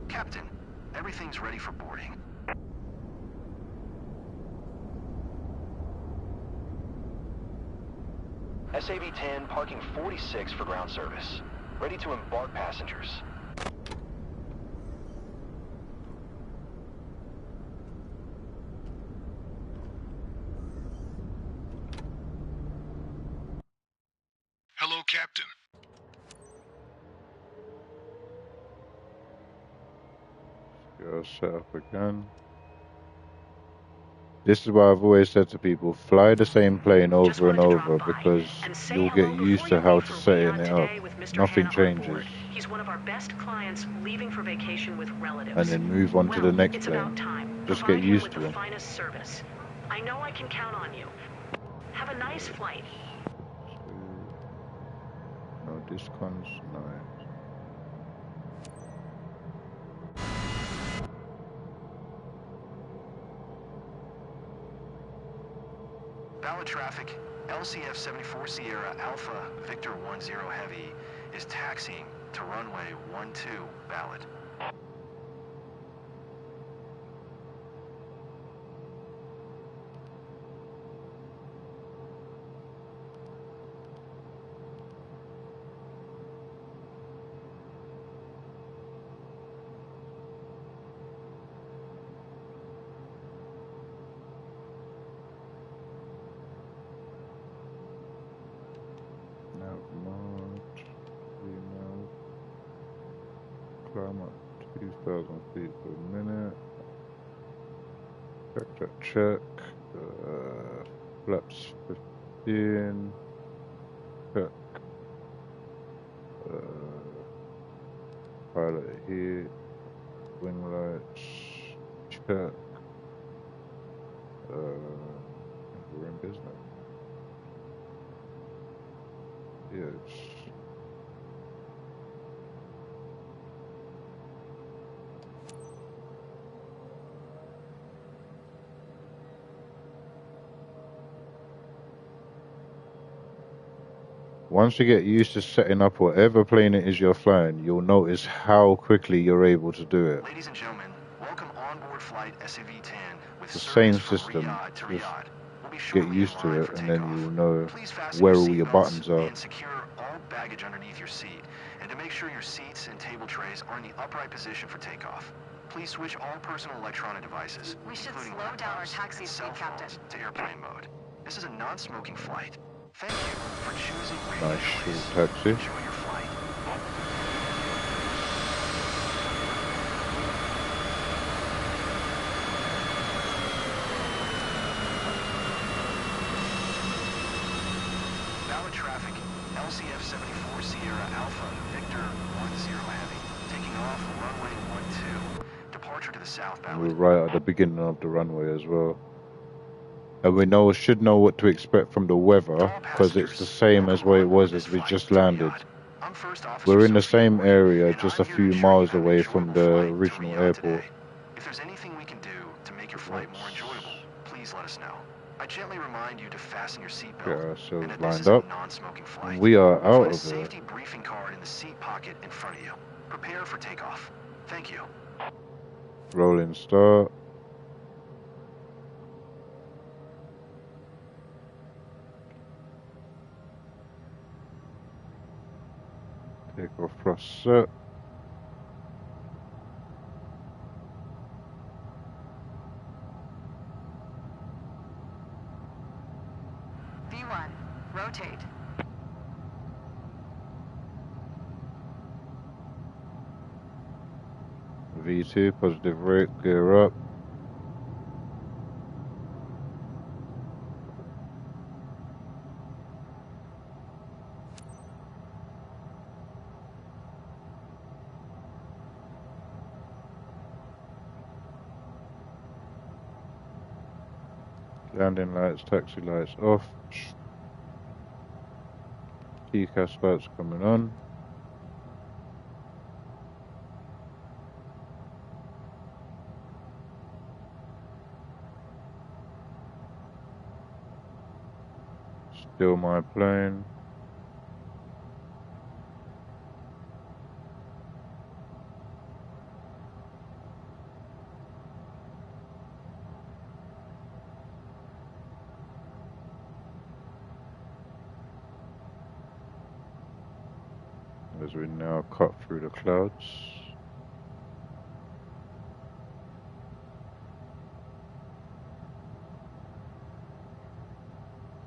Captain, everything's ready for boarding. SAV-10 parking 46 for ground service. Ready to embark passengers. Hello, Captain. Go set up again. This is why I've always said to people, fly the same plane over and over because you'll get used to how to setting it up. Nothing changes. He's one of our best clients leaving for vacation with relatives. And then move on to the next it's plane. about time. Just Provide get him used with to the them. finest service. I know I can count on you. Have a nice flight. No, this one's nice. Valid traffic, LCF 74 Sierra Alpha Victor 10 Heavy is taxiing to runway 12 valid. March, email, climb up 2,000 feet per minute. Check. Flaps 15. Check. Autopilot here. Wing lights. Check. We're in business. Yes. Once you get used to setting up whatever plane it is you're flying, you'll notice how quickly you're able to do it. Ladies and gentlemen, welcome onboard flight SAV-10 with The service same from system, Riyadh to just Riyadh. We'll be get shortly used en to route it, for and then takeoff. you'll know Please fasten where your all your seatbelts buttons are. and secure all baggage underneath your seat. And to make sure your seats and table trays are in the upright position for takeoff. Please switch all personal electronic devices, We should including slow down our laptops taxi and speed, cell Captain. phones, to airplane mode. This is a non-smoking flight. Thank you for choosing Radiant Nice short Airways. taxi. Enjoy your flight. Valid traffic, LCF 74 Sierra Alpha, Victor 10 Heavy, taking off runway 12. Departure to the southbound. We're right at the beginning of the runway as well. And we should know what to expect from the weather, because it's the same as what it was as we just landed. We're in the same area, just a few miles away from the original airport. If there's anything we can do to make your flight more enjoyable, please let us know. I gently remind you to fasten your Get seatbelt ourselves and that this lined is a up. non-smoking flight. We are You'll out find a of it. safety briefing card in the seat pocket in front of you. Prepare for takeoff. Thank you. Rolling start. Takeoff thrust set. V1, rotate. V2, positive rate, gear up. Landing lights, taxi lights off. TCAS lights coming on. Still my plane. As we now cut through the clouds.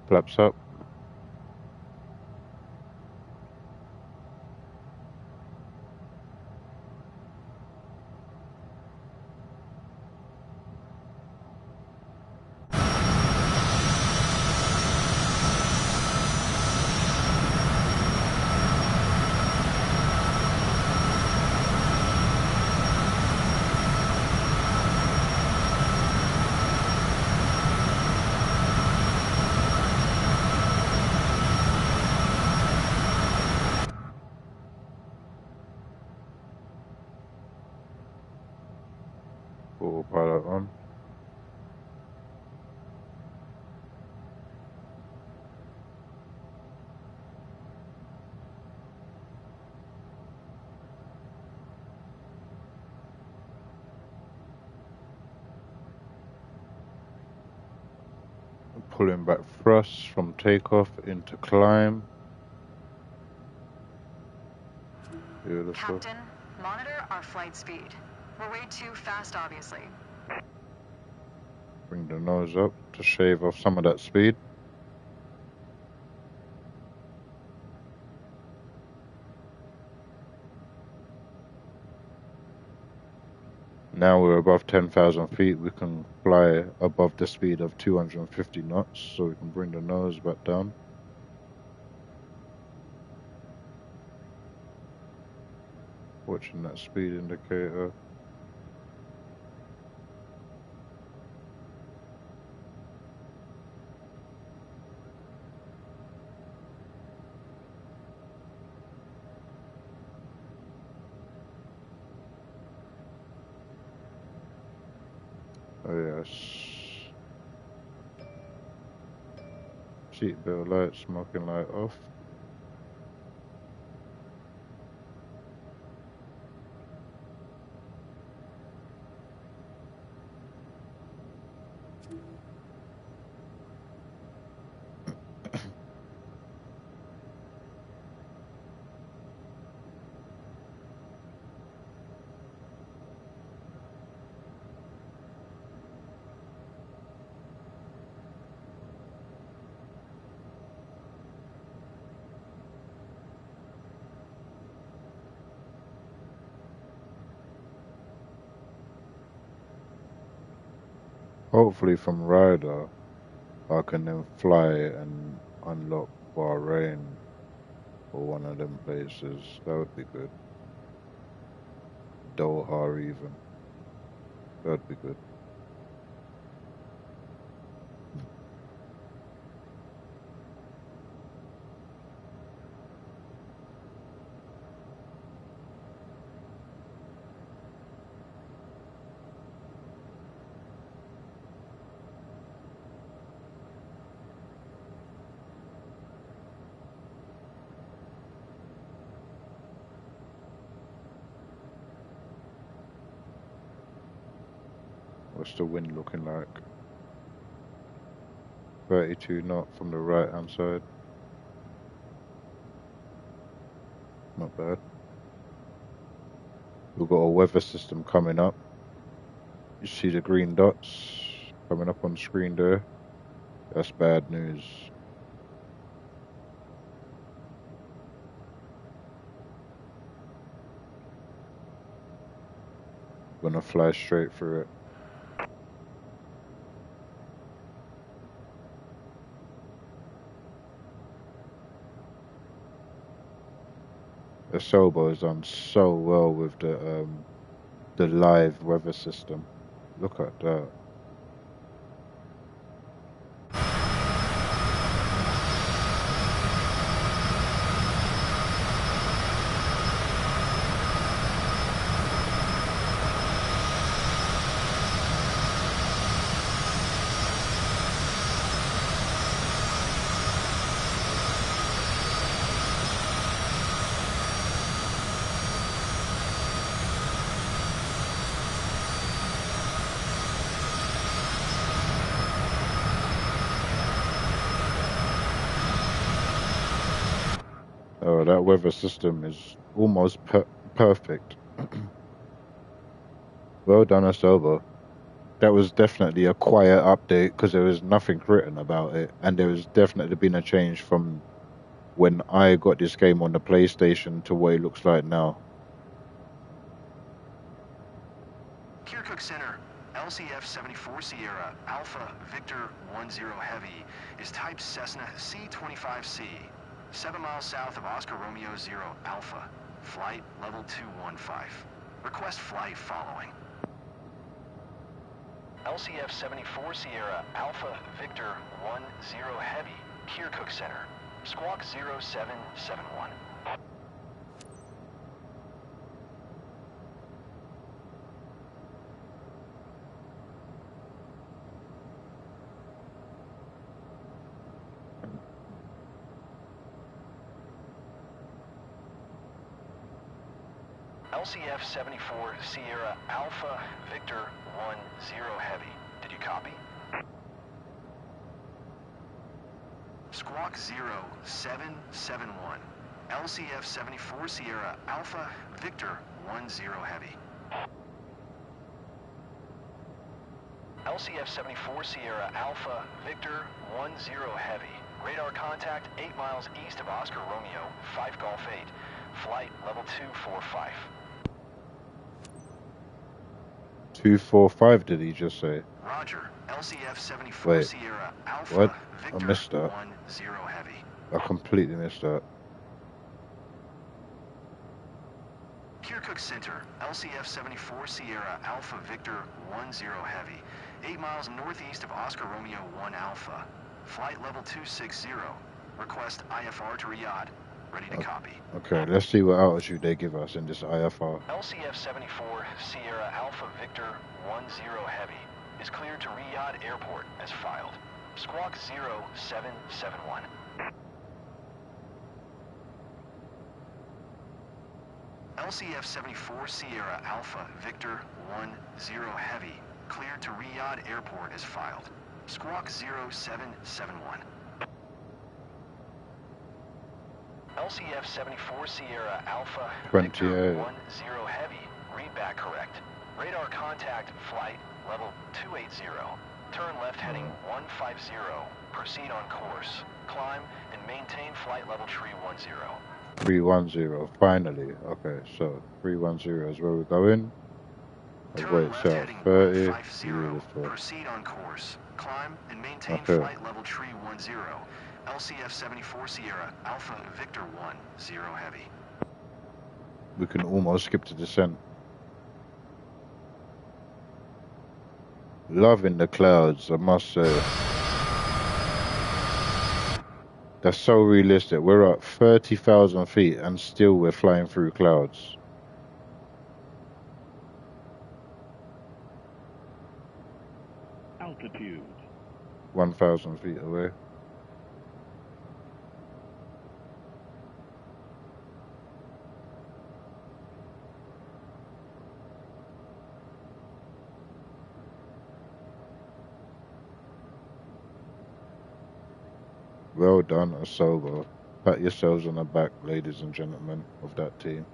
Flaps up. Autopilot on. Pulling back thrust from takeoff into climb. Beautiful. Captain, monitor our flight speed. We're way too fast, obviously. Bring the nose up to shave off some of that speed. Now we're above 10,000 feet. We can fly above the speed of 250 knots, so we can bring the nose back down. Watching that speed indicator. Oh yes. Seatbelt light, smoking light off. Hopefully from Ryder, I can then fly and unlock Bahrain or one of them places. That would be good. Doha even. That'd be good. What's the wind looking like? 32 knot from the right hand side. Not bad. We've got a weather system coming up. You see the green dots coming up on screen there? That's bad news. Gonna fly straight through it. The Sobo has done so well with the live weather system. Look at that. Oh, that weather system is almost perfect. Well done, Asobo. That was definitely a quiet update because there was nothing written about it, and there has definitely been a change from when I got this game on the PlayStation to what it looks like now. Kirkuk Center, LCF 74 Sierra Alpha Victor 10 Heavy is type Cessna C-25C, 7 miles south of Oscar Romeo 0 Alpha, flight level 215. Request flight following. LCF 74 Sierra Alpha Victor 10 Heavy, Kirkuk Center, squawk 0771. LCF 74 Sierra Alpha Victor 10 Heavy. Did you copy? Squawk 0771. LCF 74 Sierra Alpha Victor 10 Heavy. LCF 74 Sierra Alpha Victor 10 Heavy. Radar contact 8 miles east of Oscar Romeo, 5 Golf 8. Flight level 245. 245, did he just say? Roger. LCF 74 Wait, Sierra Alpha what? Victor I missed that. 10 Heavy. I completely missed that. Kirkuk Center, LCF 74 Sierra Alpha Victor 10 Heavy, 8 miles northeast of Oscar Romeo 1 Alpha. Flight level 260. Request IFR to Riyadh. Ready to copy. Okay, let's see what altitude they give us in this IFR. LCF 74 Sierra Alpha Victor 10 Heavy is cleared to Riyadh Airport as filed. Squawk 0771. LCF 74 Sierra Alpha Victor 10 Heavy cleared to Riyadh Airport as filed. Squawk 0771. LCF 74 Sierra Alpha Victor 10 Heavy, read back correct. Radar contact flight level 280. Turn left heading 150. Proceed on course. Climb and maintain flight level 310. 310, finally. Okay, so 310 is where we're going. Wait, so 30. Beautiful. Proceed on course. Climb and maintain flight level 310. LCF 74 Sierra Alpha Victor 10 Heavy. We can almost skip to descent. Loving the clouds, I must say. That's so realistic. We're at 30,000 feet and still we're flying through clouds. Altitude. 1,000 feet away. Well done, Asobo. Pat yourselves on the back, ladies and gentlemen of that team.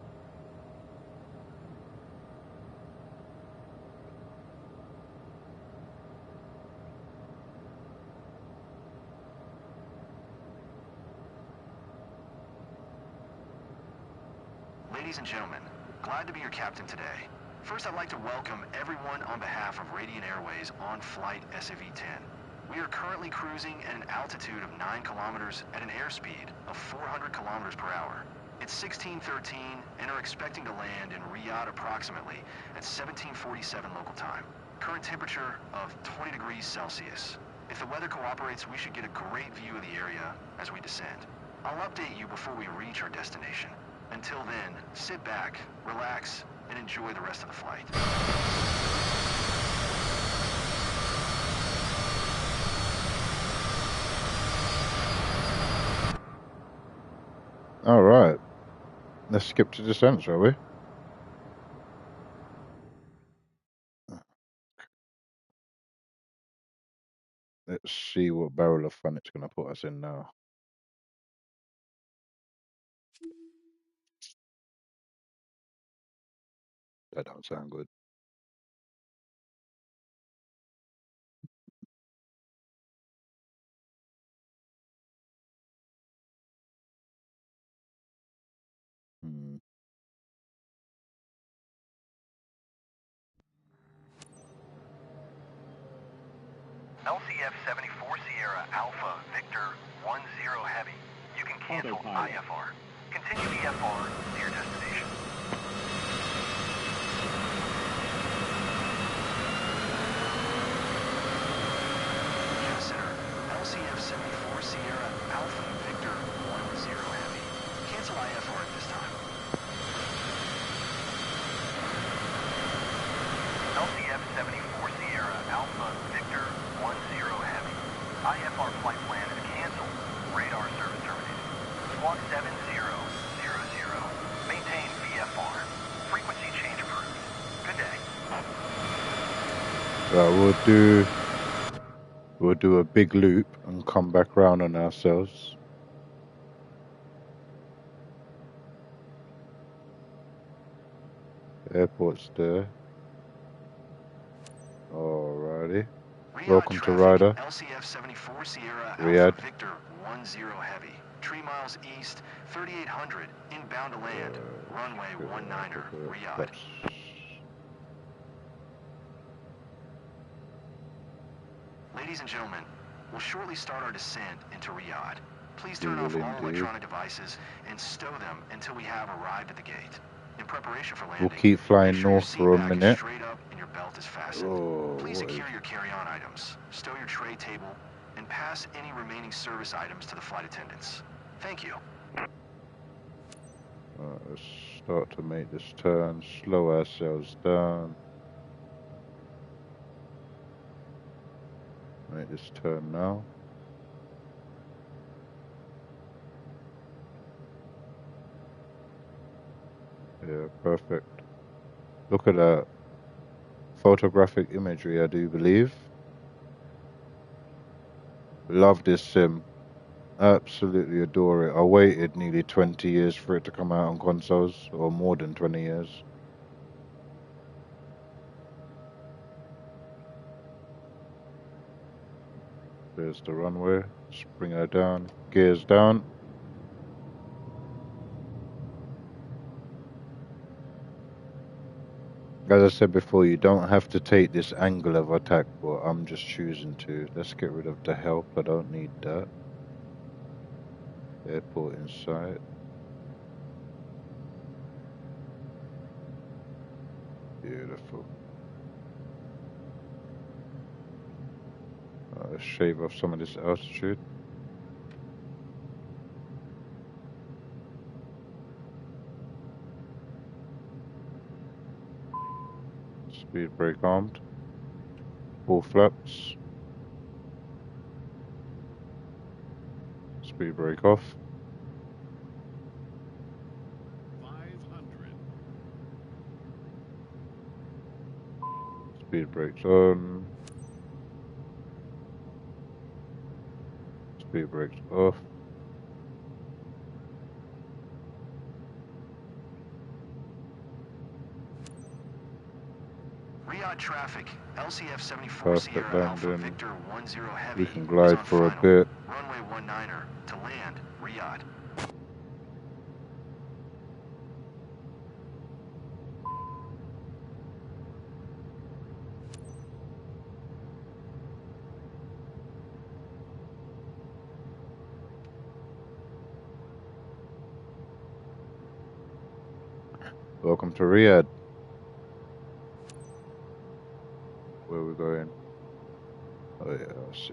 Ladies and gentlemen, glad to be your captain today. First, I'd like to welcome everyone on behalf of Radiant Airways on flight SAV-10. We are currently cruising at an altitude of 9 kilometers at an airspeed of 400 kilometers per hour. It's 16:13 and are expecting to land in Riyadh approximately at 17:47 local time. Current temperature of 20 degrees Celsius. If the weather cooperates, we should get a great view of the area as we descend. I'll update you before we reach our destination. Until then, sit back, relax, and enjoy the rest of the flight. All right. Let's skip to descent, shall we? Let's see what barrel of fun it's going to put us in now. That don't sound good. Hmm. LCF 74 Sierra Alpha Victor 10 Heavy. You can cancel IFR. Continue VFR to your destination. Center, LCF 74 Sierra Alpha Victor 10 Heavy. Cancel IFR at this time. LCF 74 Sierra Alpha Victor 10 Heavy. IFR flight plan is canceled. Radar service terminated. Squawk 7000. Maintain VFR. Frequency change approved. Good day. We'll do a big loop and come back round on ourselves. Airport's there. Alrighty. Welcome to Ryder. LCF 74 Sierra Riyadh. Alpha Victor 10 Heavy. 3 miles east, 3800, inbound to land. Runway 19er, Riyadh. Ladies and gentlemen, we'll shortly start our descent into Riyadh. Please turn off all electronic devices and stow them until we have arrived at the gate. in preparation for We'll landing. keep flying Make sure your north seat for a back is minute. straight up and your belt is fastened. Oh, Please what is... secure your carry-on items, stow your tray table, and pass any remaining service items to the flight attendants. Thank you. Let's start to make this turn. Slow ourselves down. Make this turn now. Yeah, perfect. Look at that. Photographic imagery, I do believe. Love this sim. Absolutely adore it. I waited nearly 20 years for it to come out on consoles, or more than 20 years. There's the runway. Let's bring her down. Gears down. As I said before, you don't have to take this angle of attack, but I'm just choosing to. Let's get rid of the help. I don't need that. Airport in sight. Beautiful. Let's shave off some of this altitude. Speed brake armed. Full flaps. Speed brake off. 500. Speed brakes on. Speed brakes off. Riyadh traffic, LCF 74 Perfect Sierra Alpha landing. Victor 10 Heavy We can is glide on for a final. bit. Runway 19er to land, Riyadh. Welcome to Riyadh. Where are we going? Oh yeah, I see.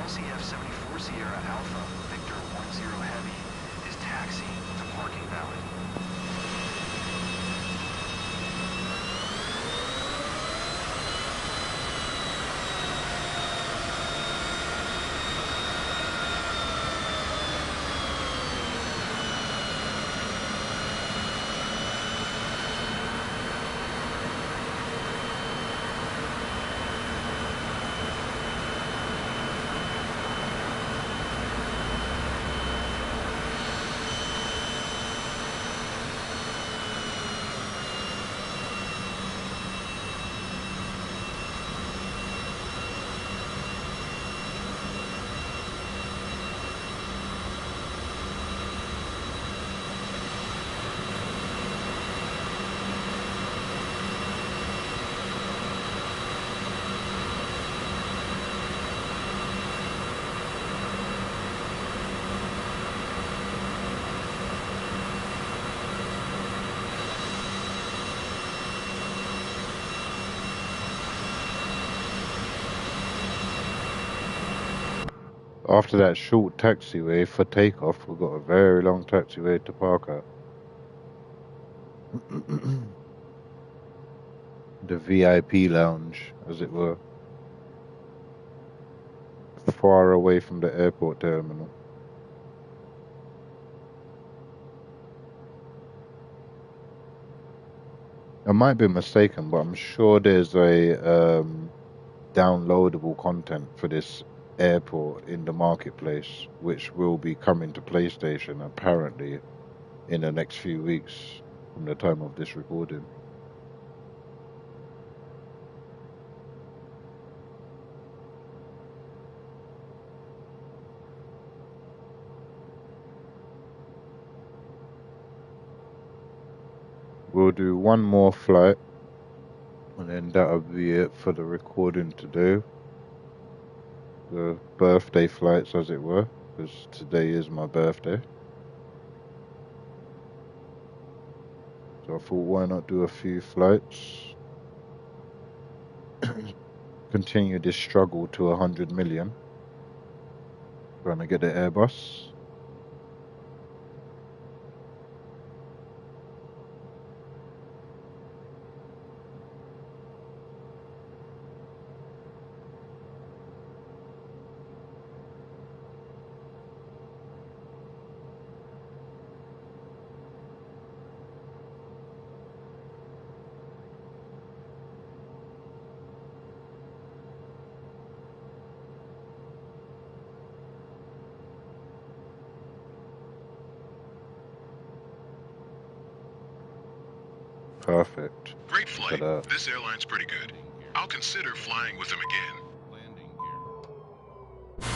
LCF 74 Sierra Alpha Victor 10 Heavy is taxiing to parking valid. After that short taxiway for takeoff, we've got a very long taxiway to park at. The VIP lounge, as it were. Far away from the airport terminal. I might be mistaken, but I'm sure there's a downloadable content for this airport in the marketplace, which will be coming to PlayStation apparently in the next few weeks from the time of this recording. We'll do one more flight, and then that'll be it for the recording today. The birthday flights, as it were, because today is my birthday. So I thought, why not do a few flights? Continue this struggle to 100 million. Trying to get the Airbus. Perfect. Great Look at flight. that. This airline's pretty good. I'll consider flying with them again. Landing gear.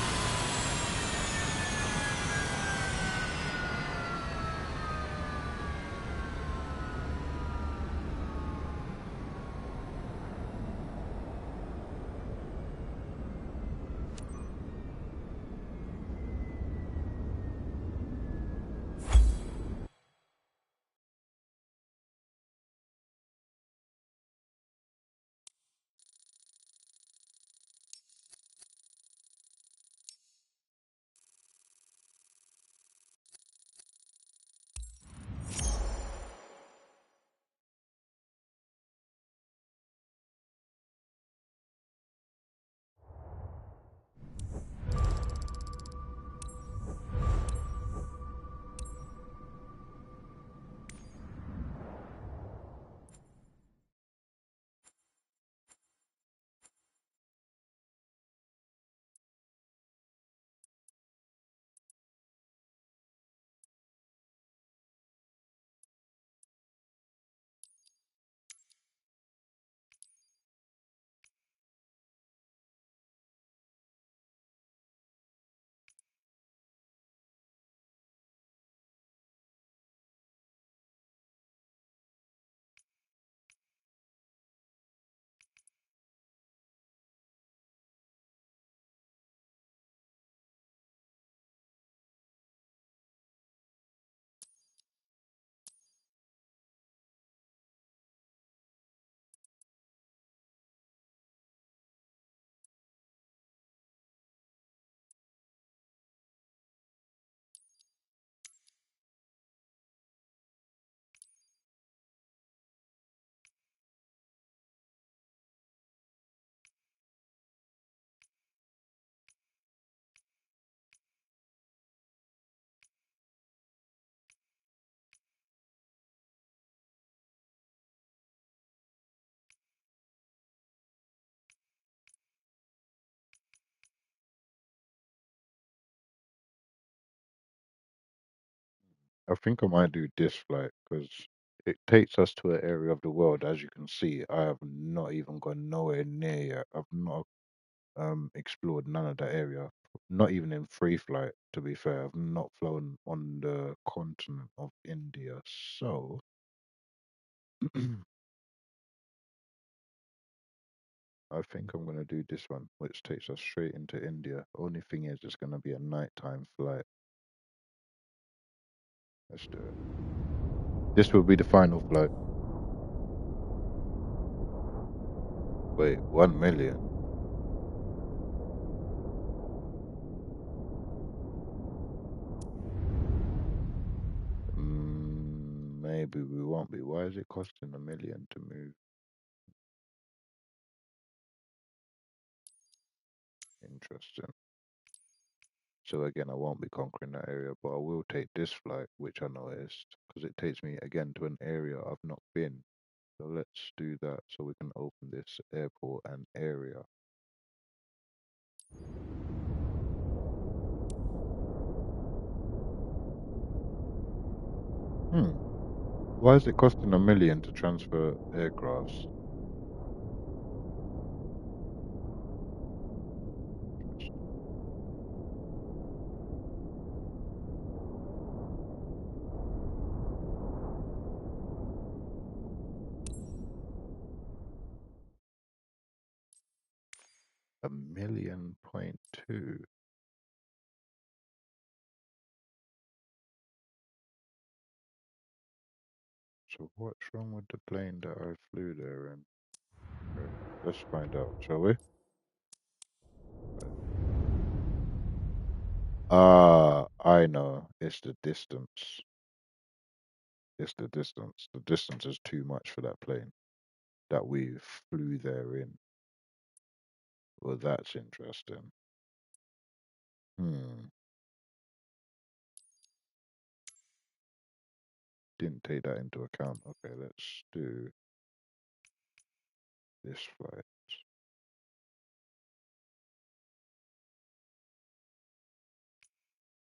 I think I might do this flight because it takes us to an area of the world. As you can see, I have not even gone nowhere near yet. I've not explored none of that area. Not even in free flight, to be fair. I've not flown on the continent of India. So I think I'm gonna do this one, which takes us straight into India. Only thing is it's gonna be a nighttime flight. Let's do it. This will be the final flight. Wait, 1 million? Maybe we won't be. Why is it costing 1 million to move? Interesting. So again, I won't be conquering that area, but I will take this flight, which I noticed, because it takes me again to an area I've not been. So let's do that so we can open this airport and area. Why is it costing $1 million to transfer aircrafts? $1.2 million. So what's wrong with the plane that I flew there in? Okay, let's find out, shall we? Ah, I know. It's the distance. It's the distance. The distance is too much for that plane that we flew there in. Well, that's interesting. Didn't take that into account. Okay, let's do this flight.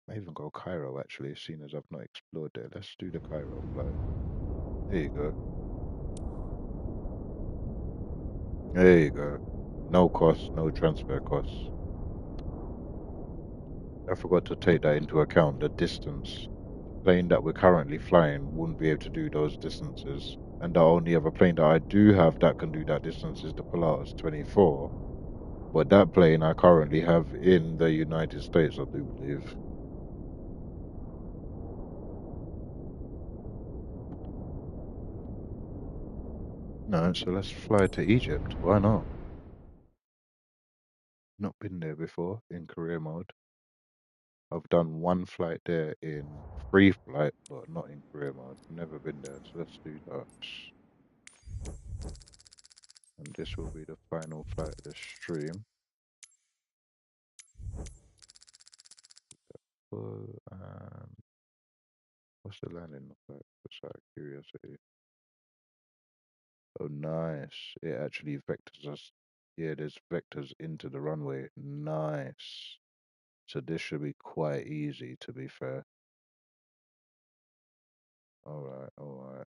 I even go Cairo actually, seeing as I've not explored there. Let's do the Cairo flight. There you go. There you go. No costs, no transfer costs. I forgot to take that into account. The distance. The plane that we're currently flying wouldn't be able to do those distances. And the only other plane that I do have that can do that distance is the Pilatus 24. But that plane I currently have in the United States, I do believe. No, so let's fly to Egypt. Why not? Not been there before in career mode. I've done one flight there in free flight, but not in career mode. Never been there, so let's do that. And this will be the final flight of the stream. And what's the landing look like? Just out of curiosity. Oh, nice. It actually vectors us. Yeah, there's vectors into the runway. Nice. So this should be quite easy, to be fair. All right, all right.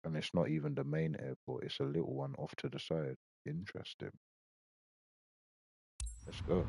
And it's not even the main airport, it's a little one off to the side. Interesting. Let's go.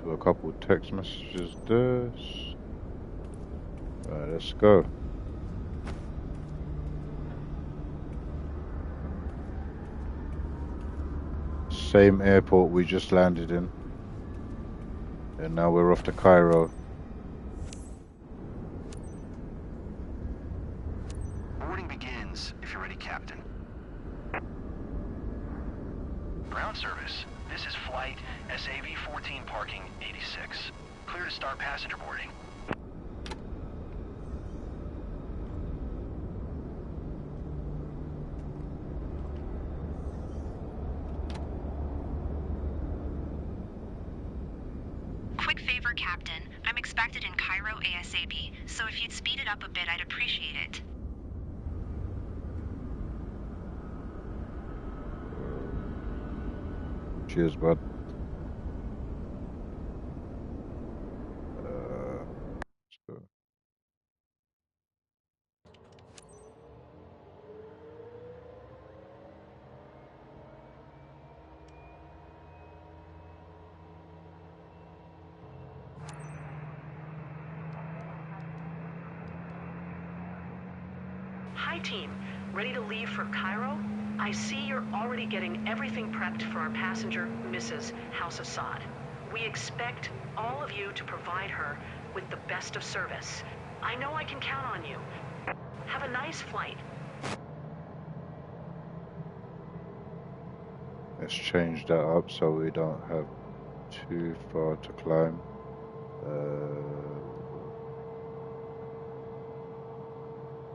Do a couple text messages there. Right, let's go. Same airport we just landed in. And now we're off to Cairo. Boarding begins, if you're ready, Captain. Ground service. This is flight SAV-14 parking 86. Clear to start passenger boarding. Quick favor, Captain. I'm expected in Cairo ASAP, so if you'd speed it up a bit, I'd appreciate it. Cheers, bud. So Hi, team. Ready to leave for Cairo? I see you're already getting everything prepped for our passenger, Mrs. House Assad. We expect all of you to provide her with the best of service. I know I can count on you. Have a nice flight. let's change that up so we don't have too far to climb.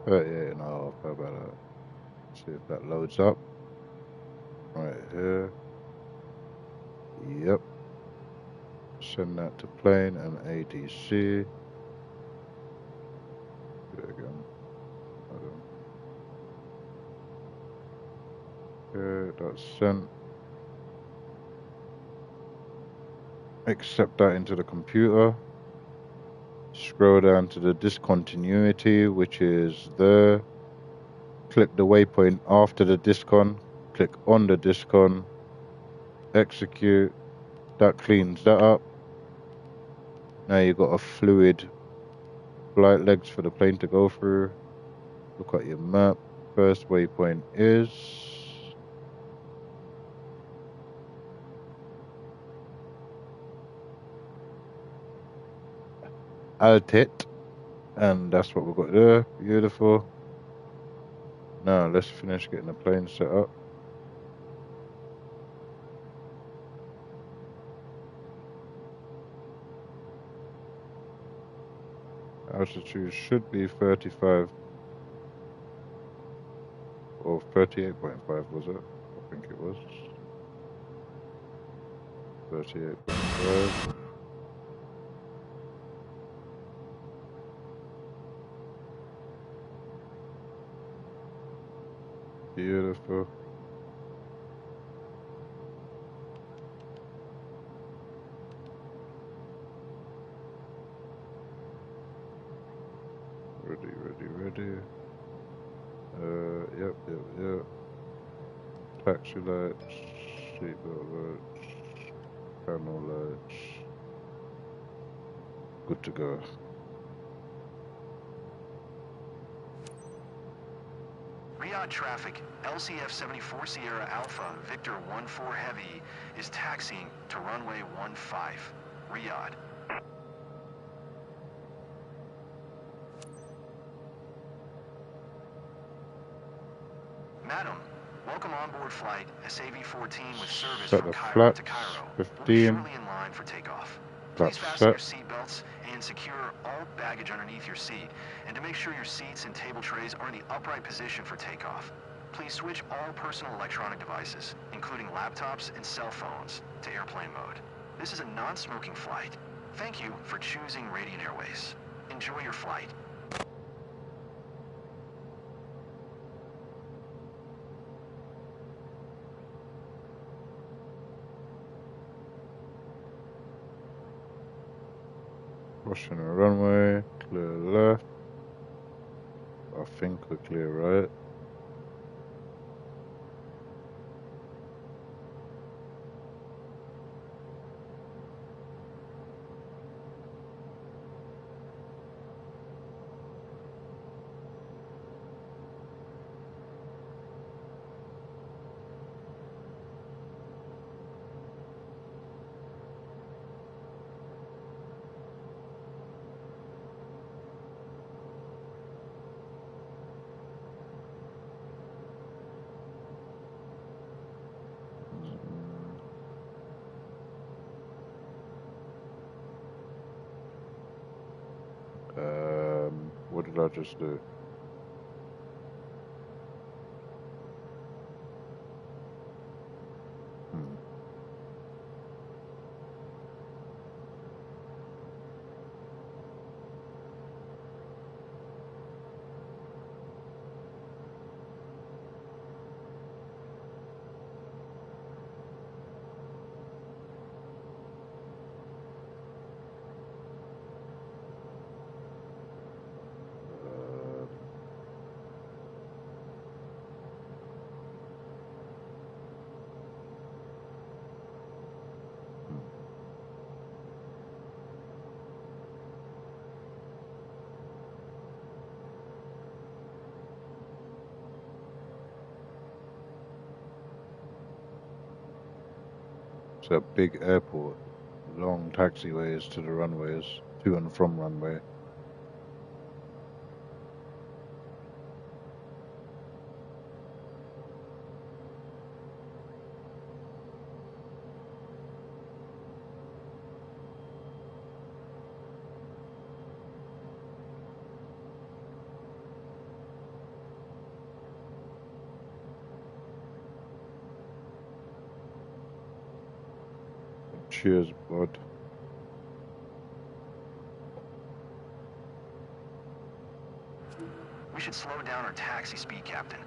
38.5, how about that? See if that loads up. Right here. Yep. Send that to plane and ADC. Do it again. Okay, that's sent. Accept that into the computer. Scroll down to the discontinuity, which is there. Click the waypoint after the discon. Click on the discon. Execute. That cleans that up. Now you've got a fluid flight legs for the plane to go through. Look at your map. First waypoint is Altit, and that's what we've got there. Beautiful. Now let's finish getting the plane set up. Altitude should be 35 or 38.5, was it? I think it was 38.5. Beautiful. Ready. Yep. Taxi lights, seatbelt lights, panel lights. Good to go. Riyadh traffic, LCF 74 Sierra Alpha, Victor 14 Heavy, is taxiing to runway 15. Riyadh. Madam, welcome on board flight SAV-14 with service Set from the Cairo to flaps, Cairo. 15. We'll be shortly in line for takeoff. Please Flaps fasten your set. seatbelts and secure all baggage underneath your seat. And to make sure your seats and table trays are in the upright position for takeoff. Please switch all personal electronic devices, including laptops and cell phones, to airplane mode. This is a non-smoking flight. Thank you for choosing Radiant Airways. Enjoy your flight. Crossing the runway, clear left. I think we're clear right. did I just do? Hmm. It's a big airport, long taxiways to the runways, to and from runway. Cheers, bud. We should slow down our taxi speed, Captain.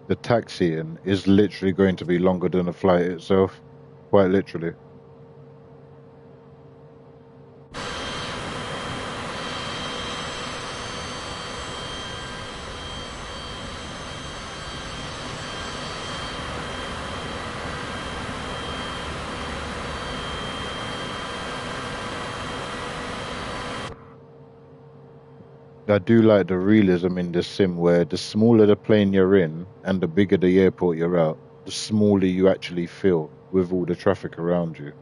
The taxiing is literally going to be longer than the flight itself, quite literally. I do like the realism in this sim where the smaller the plane you're in and the bigger the airport you're at, the smaller you actually feel with all the traffic around you.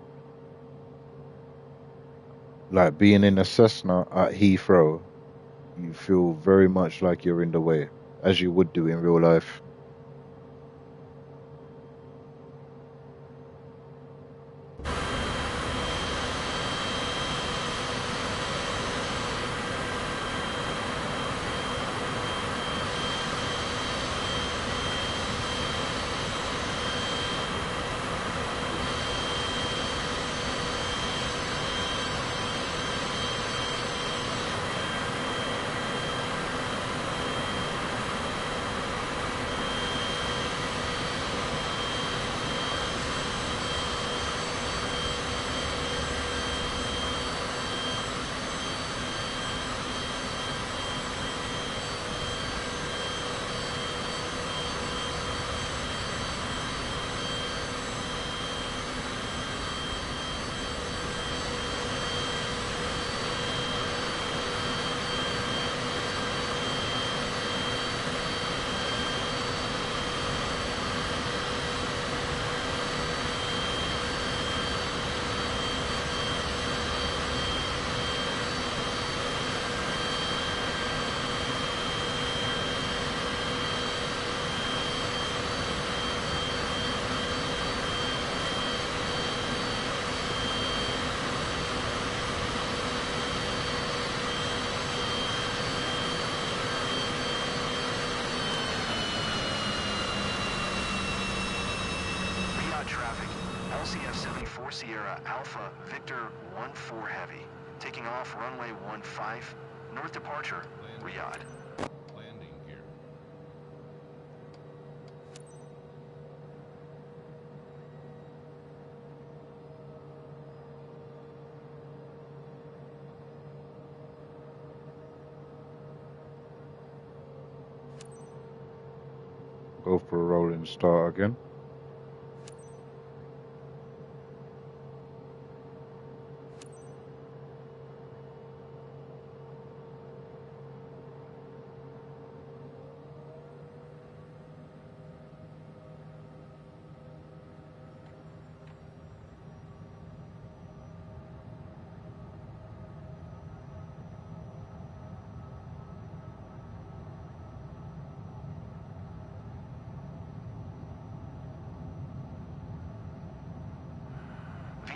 Like being in a Cessna at Heathrow, you feel very much like you're in the way, as you would do in real life. Traffic. LCF 74 Sierra Alpha Victor 14 Heavy. Taking off runway 15. North departure, Riyadh. Landing gear. Go for a rolling start again.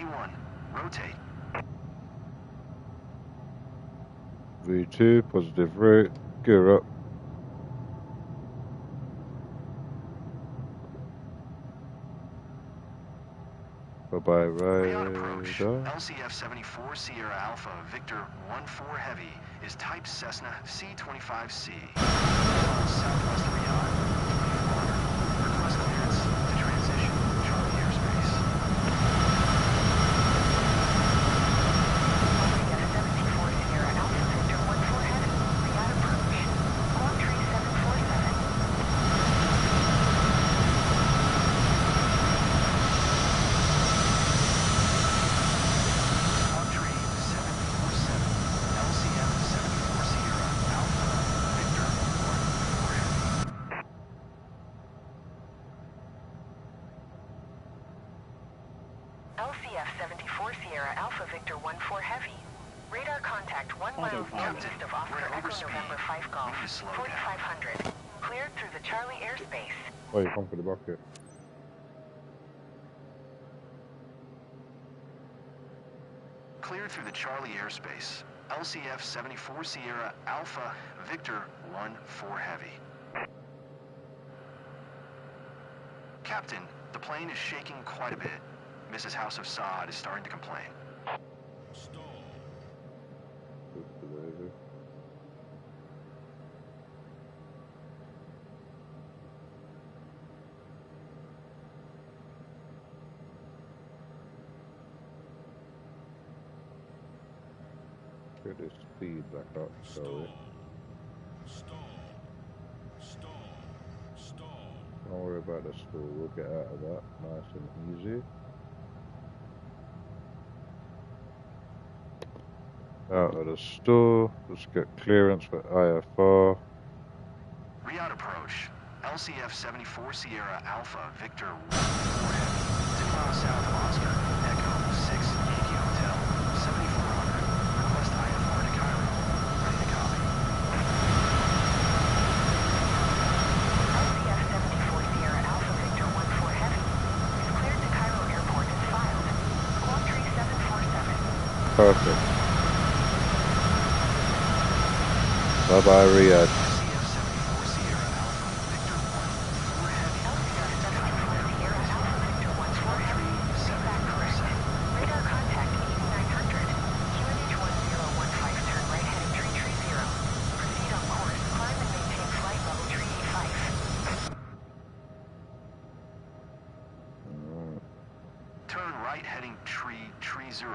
V1, rotate. V2, positive rate, gear up. Bye-bye, Reout approach. rider. LCF 74 Sierra Alpha Victor 14 Heavy is type Cessna C-25C. Southwest of Riyadh. Request clearance to transition Charlie airspace. LCF 74 Sierra Alpha Victor 14 Heavy. Riyadh approach. Squawk tree 747. Squawk tree 747. LCF 74 Sierra Alpha Victor 14 Heavy. LCF 74 Sierra Alpha Victor 14 Heavy. Radar contact 1 mile northeast of Oscar We're Echo overspeed. November 5 Golf. We need to slow down. 4500. Cleared through the Charlie airspace. Oh, you come for the bucket. Cleared through the Charlie airspace. LCF 74 Sierra Alpha Victor 14 Heavy. Captain, the plane is shaking quite a bit. Mrs. House of Saad is starting to complain. Stall. Get this speed back up, Stall. sorry. Stall. Stall. Stall. Don't worry about the stall, we'll get out of that nice and easy. Out of the stall, let's get clearance for IFR. Riyadh approach. LCF 74 Sierra Alpha Victor 14 Heavy. 2 miles south of Oscar. Echo 6 Yankee Hotel. 7400. Request IFR to Cairo. Ready to copy. LCF 74 Sierra Alpha Victor 14 Heavy is cleared to Cairo Airport as filed. Squawk tree 747. Perfect. Bye-bye, Riyadh. LCF 74 Sierra Alpha Victor 14 Heavy. LCF 74 Sierra Alpha Victor 14 Heavy. Feedback correct. Radar contact 8900. QNH 1015 turn right heading tree 30. Proceed on course. Climb and maintain flight level tree 85. Turn right heading tree 30.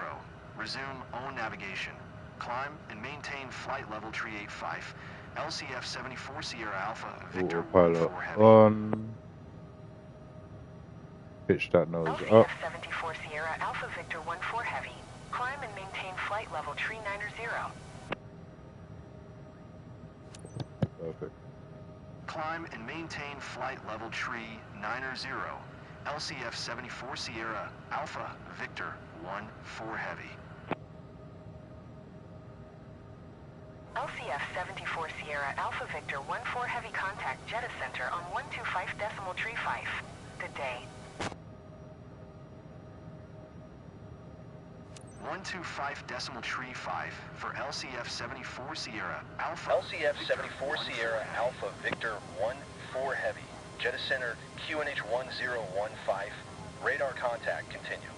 Resume own navigation. Climb and maintain flight level tree 85. LCF 74 Sierra Alpha Victor Autopilot 14 Heavy. on. Pitch that nose up. LCF 74 Sierra Alpha Victor 14 Heavy. Climb and maintain flight level tree 90. Perfect. Climb and maintain flight level tree 90. LCF 74 Sierra Alpha Victor 14 Heavy. LCF 74 Sierra Alpha Victor 14 Heavy contact Jeddah Center on 125.35. Good day. 125.35 for LCF 74 Sierra Alpha. LCF 74 Sierra Alpha Victor 14 Heavy. Jeddah Center QNH 1015. Radar contact continue.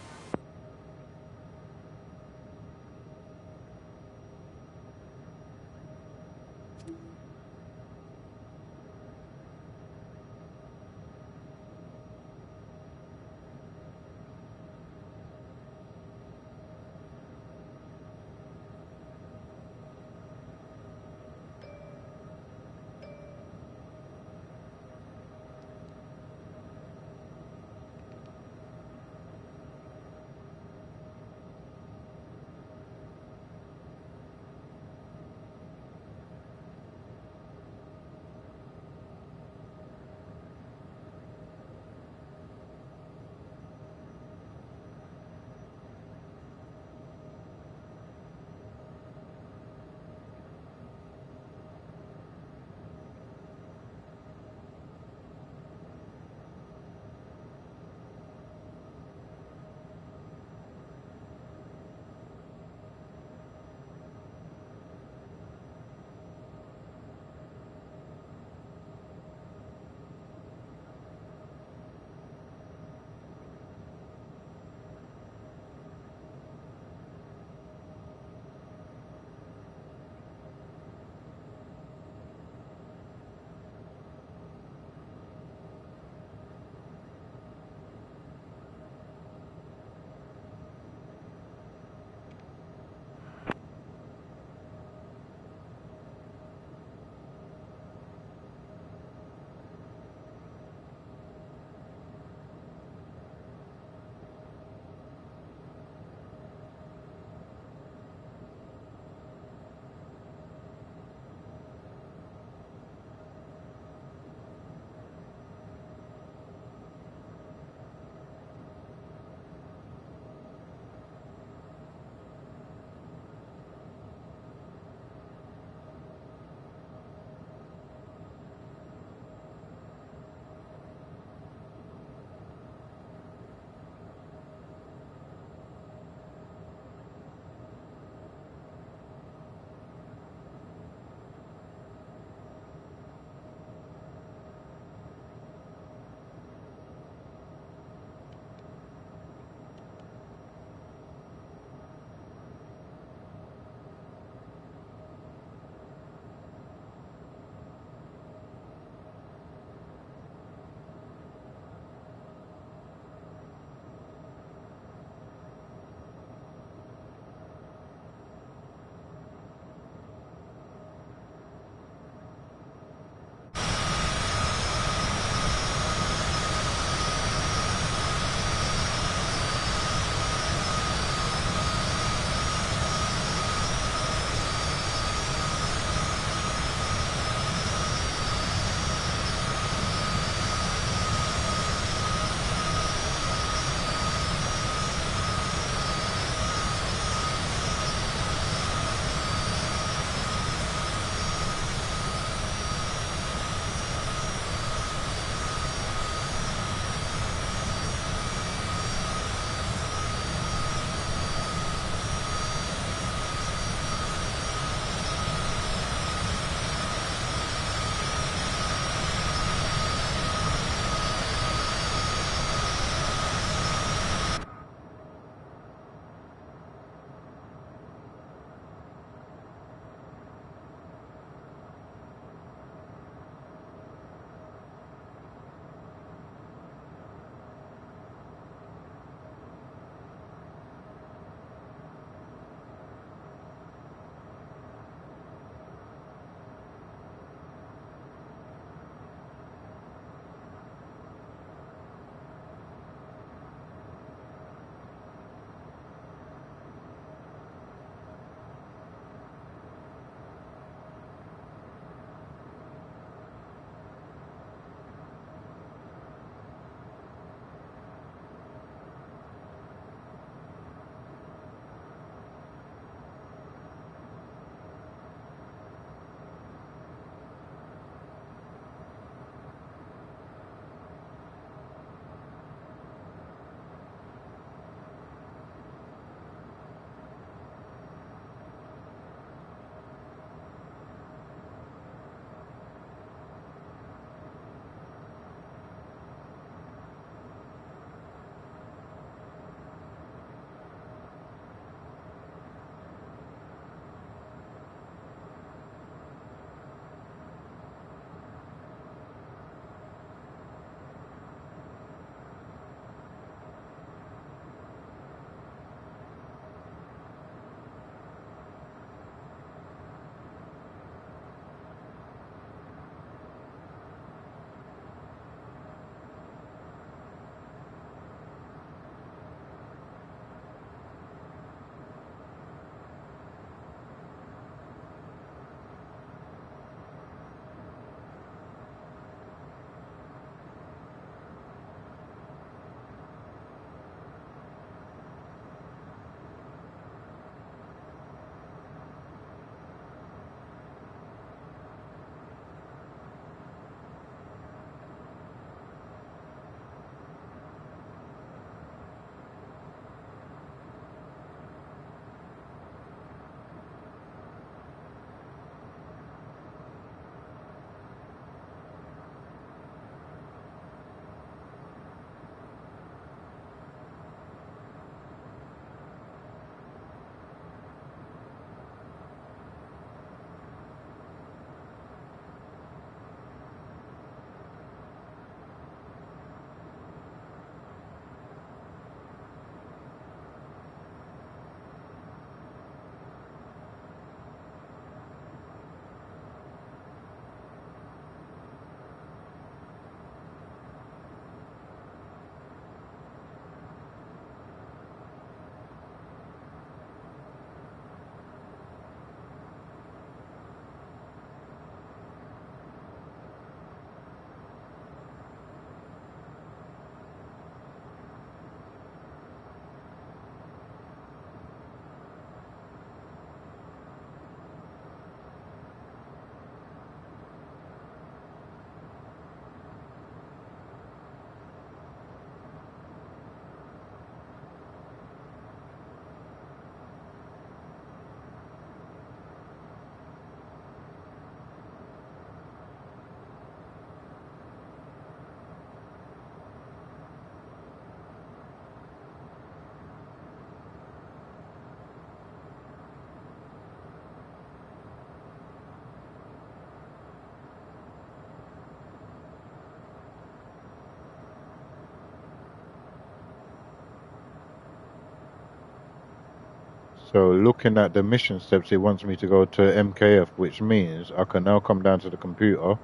So looking at the mission steps, it wants me to go to MKF, which means I can now come down to the computer.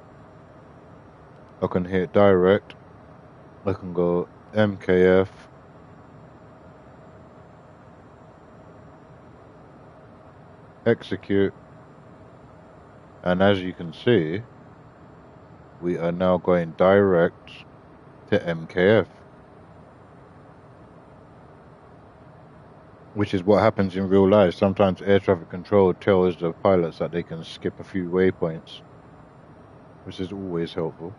I can hit direct. I can go MKF. Execute. And as you can see, we are now going direct to MKF, which is what happens in real life. Sometimes air traffic control tells the pilots that they can skip a few waypoints, which is always helpful.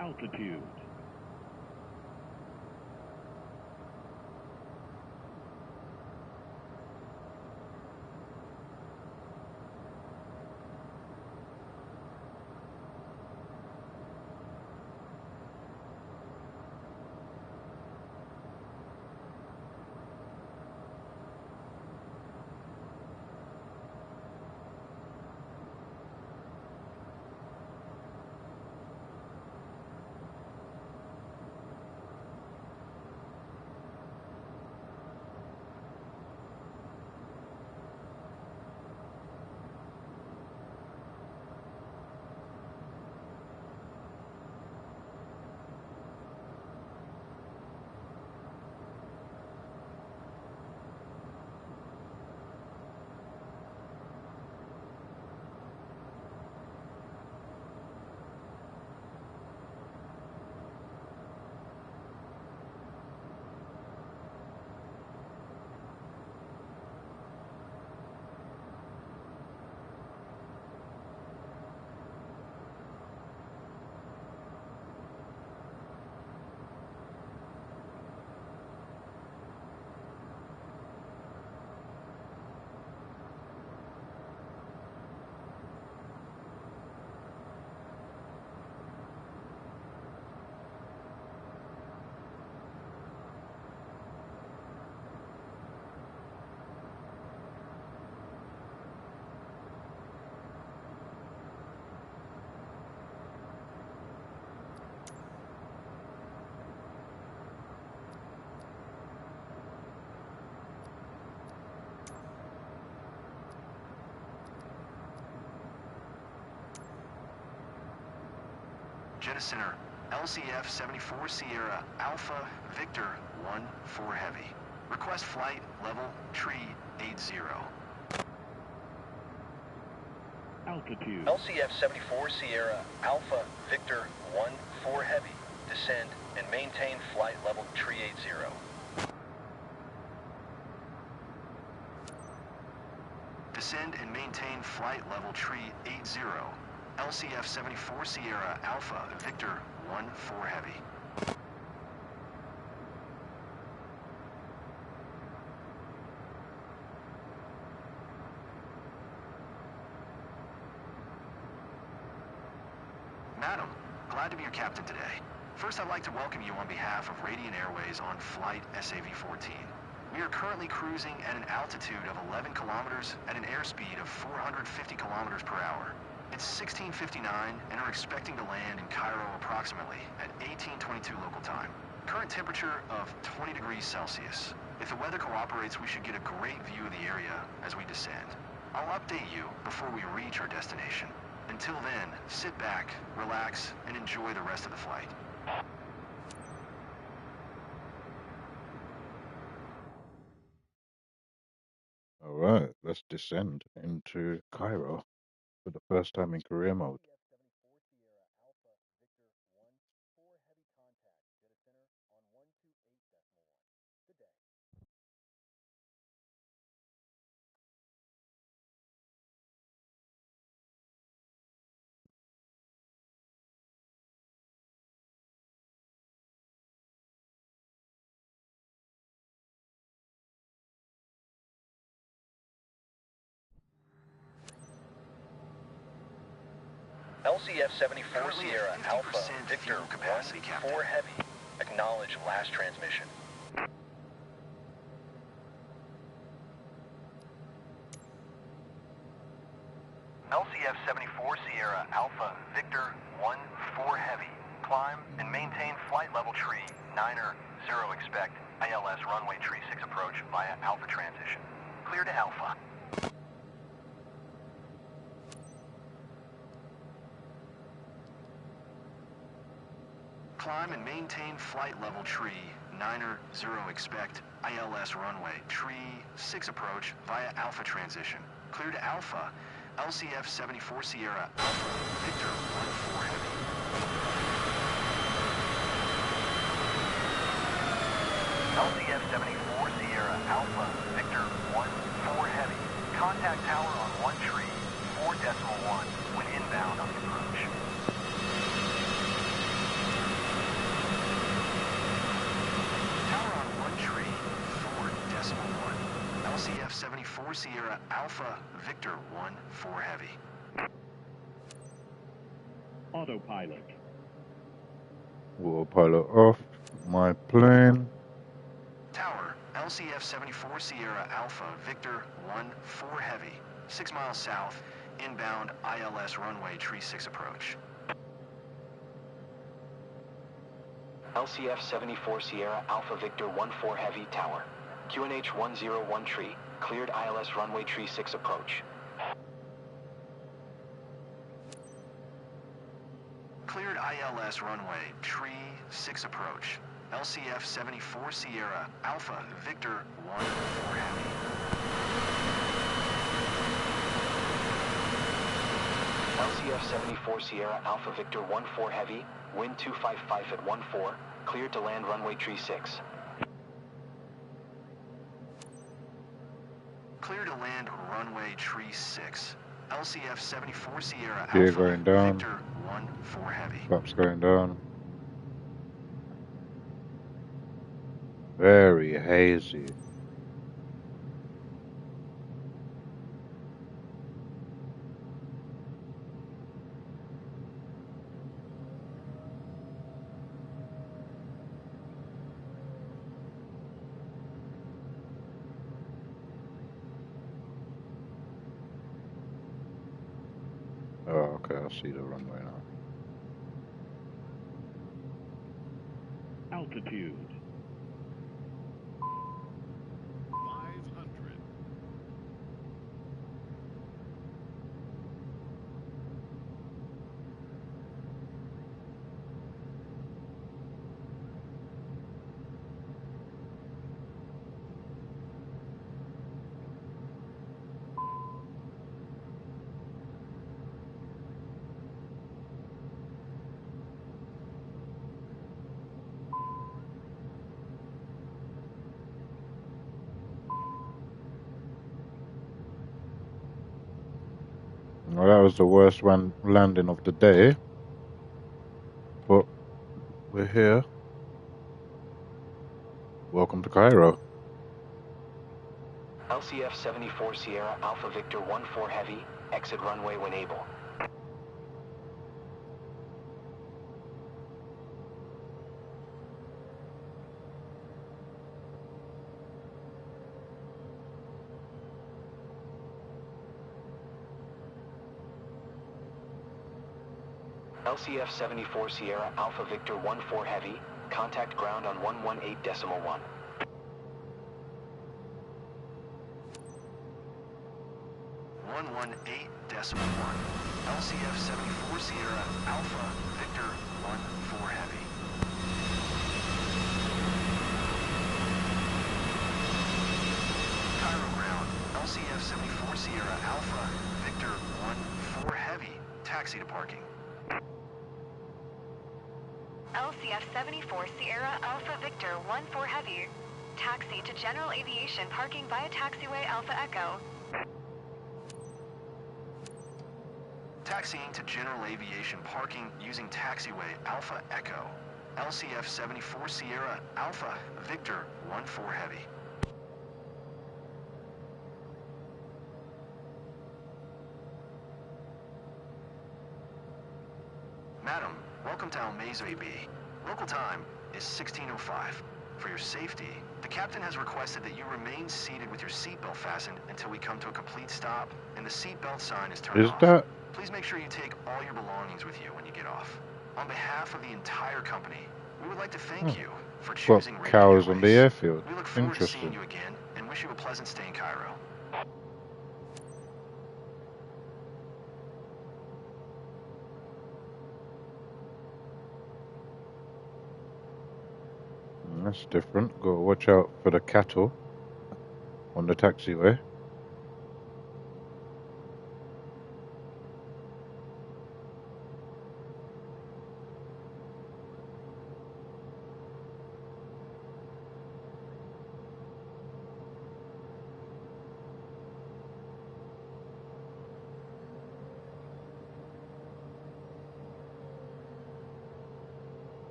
Altitude. Jettisoner LCF 74 Sierra Alpha Victor 1-4 Heavy. Request flight level tree 80. Altitude. LCF 74 Sierra Alpha Victor 1-4 Heavy. Descend and maintain flight level tree 80. Descend and maintain flight level tree 80. LCF 74 Sierra Alpha Victor 1-4 Heavy. Madam, glad to be your captain today. First, I'd like to welcome you on behalf of Radiant Airways on flight SAV-14. We are currently cruising at an altitude of 11 kilometers at an airspeed of 450 kilometers per hour. It's 16:59 and are expecting to land in Cairo approximately at 18:22 local time. Current temperature of 20 degrees Celsius. If the weather cooperates, we should get a great view of the area as we descend. I'll update you before we reach our destination. Until then, sit back, relax, and enjoy the rest of the flight. All right, let's descend into Cairo for the first time in career mode. LCF 74 Currently Sierra at Alpha 50% Victor fuel capacity, Captain. 1-4 Heavy. Acknowledge last transmission. LCF 74 Sierra Alpha Victor 1-4 Heavy. Climb and maintain flight level tree 9er 0 expect ILS runway tree 6 approach via Alpha transition. Clear to Alpha. Climb and maintain flight level tree 9er 0 expect ILS runway tree 6 approach via Alpha transition. Clear to Alpha. LCF 74 Sierra Alpha Victor 1-4 Heavy. LCF 74 Sierra Alpha Victor 1-4 Heavy. Contact tower on 1 tree 4.1 when inbound on the approach. Tower on 1 tree 4.1. LCF 74 Sierra Alpha Victor 1-4 Heavy. Autopilot. Autopilot off. My plane. Tower, LCF 74 Sierra Alpha Victor 1-4 Heavy. 6 miles south, inbound ILS runway tree 6 approach. LCF 74 Sierra Alpha Victor 1-4 Heavy Tower. QNH 101 tree. Cleared ILS runway tree 6 approach. Cleared ILS runway tree 6 approach. LCF 74 Sierra Alpha Victor 1-4 Heavy. LCF 74 Sierra Alpha Victor 1-4 Heavy. Wind 255 at 14. Cleared to land runway tree 6. Clear to land runway tree 6. LCF 74 Sierra Gear Alpha going down. Victor 1-4 Heavy. Flaps going down. Very hazy. Oh, okay, I see the runway now. Altitude. 500. Well, that was the worst one landing of the day, but we're here. Welcome to Cairo. LCF 74 Sierra Alpha Victor 14 Heavy, exit runway when able. LCF 74 Sierra Alpha Victor 14 Heavy, contact ground on 118.1. LCF 74 Sierra Alpha Victor 14 Heavy. Cairo ground, LCF 74 Sierra Alpha Victor 14 Heavy, taxi to parking. LCF 74 Sierra Alpha Victor 14 Heavy, taxi to General Aviation parking via taxiway Alpha Echo. Taxiing to General Aviation parking using taxiway Alpha Echo. LCF 74 Sierra Alpha Victor 14 Heavy. Madam, welcome to Almazo AB. Local time is 16:05. For your safety, the captain has requested that you remain seated with your seatbelt fastened until we come to a complete stop and the seatbelt sign is turned off. That? Please make sure you take all your belongings with you when you get off. On behalf of the entire company, we would like to thank you for choosing Got Radiant cows on the Airways. airfield. We look forward to seeing Interesting. you again and wish you a pleasant stay in Cairo. That's different. Got to watch out for the cattle on the taxiway.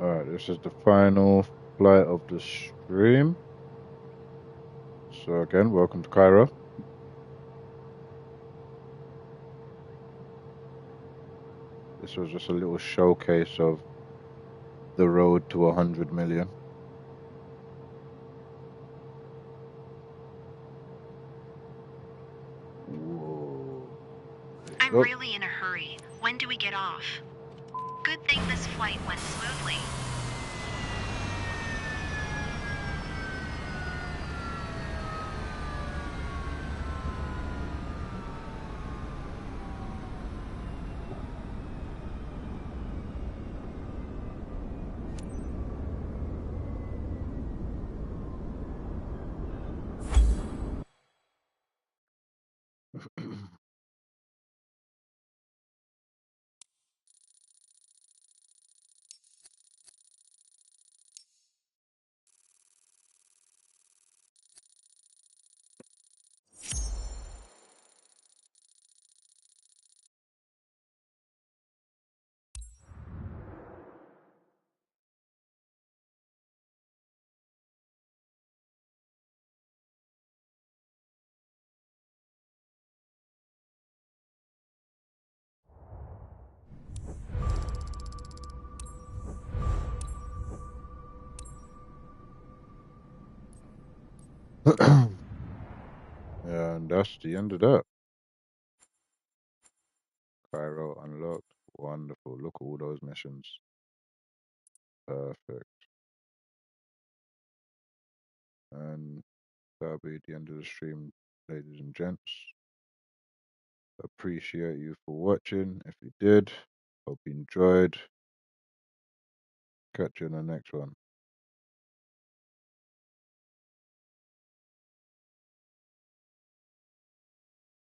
Alright, this is the final flight of the stream. So again, welcome to Cairo. This was just a little showcase of the road to 100 million. Whoa. I'm really in a hurry. When do we get off? Good thing this flight went smoothly. And that's the end of that. Cairo unlocked. Wonderful. Look at all those missions. Perfect. And that'll be the end of the stream, ladies and gents. Appreciate you for watching. If you did, hope you enjoyed. Catch you in the next one.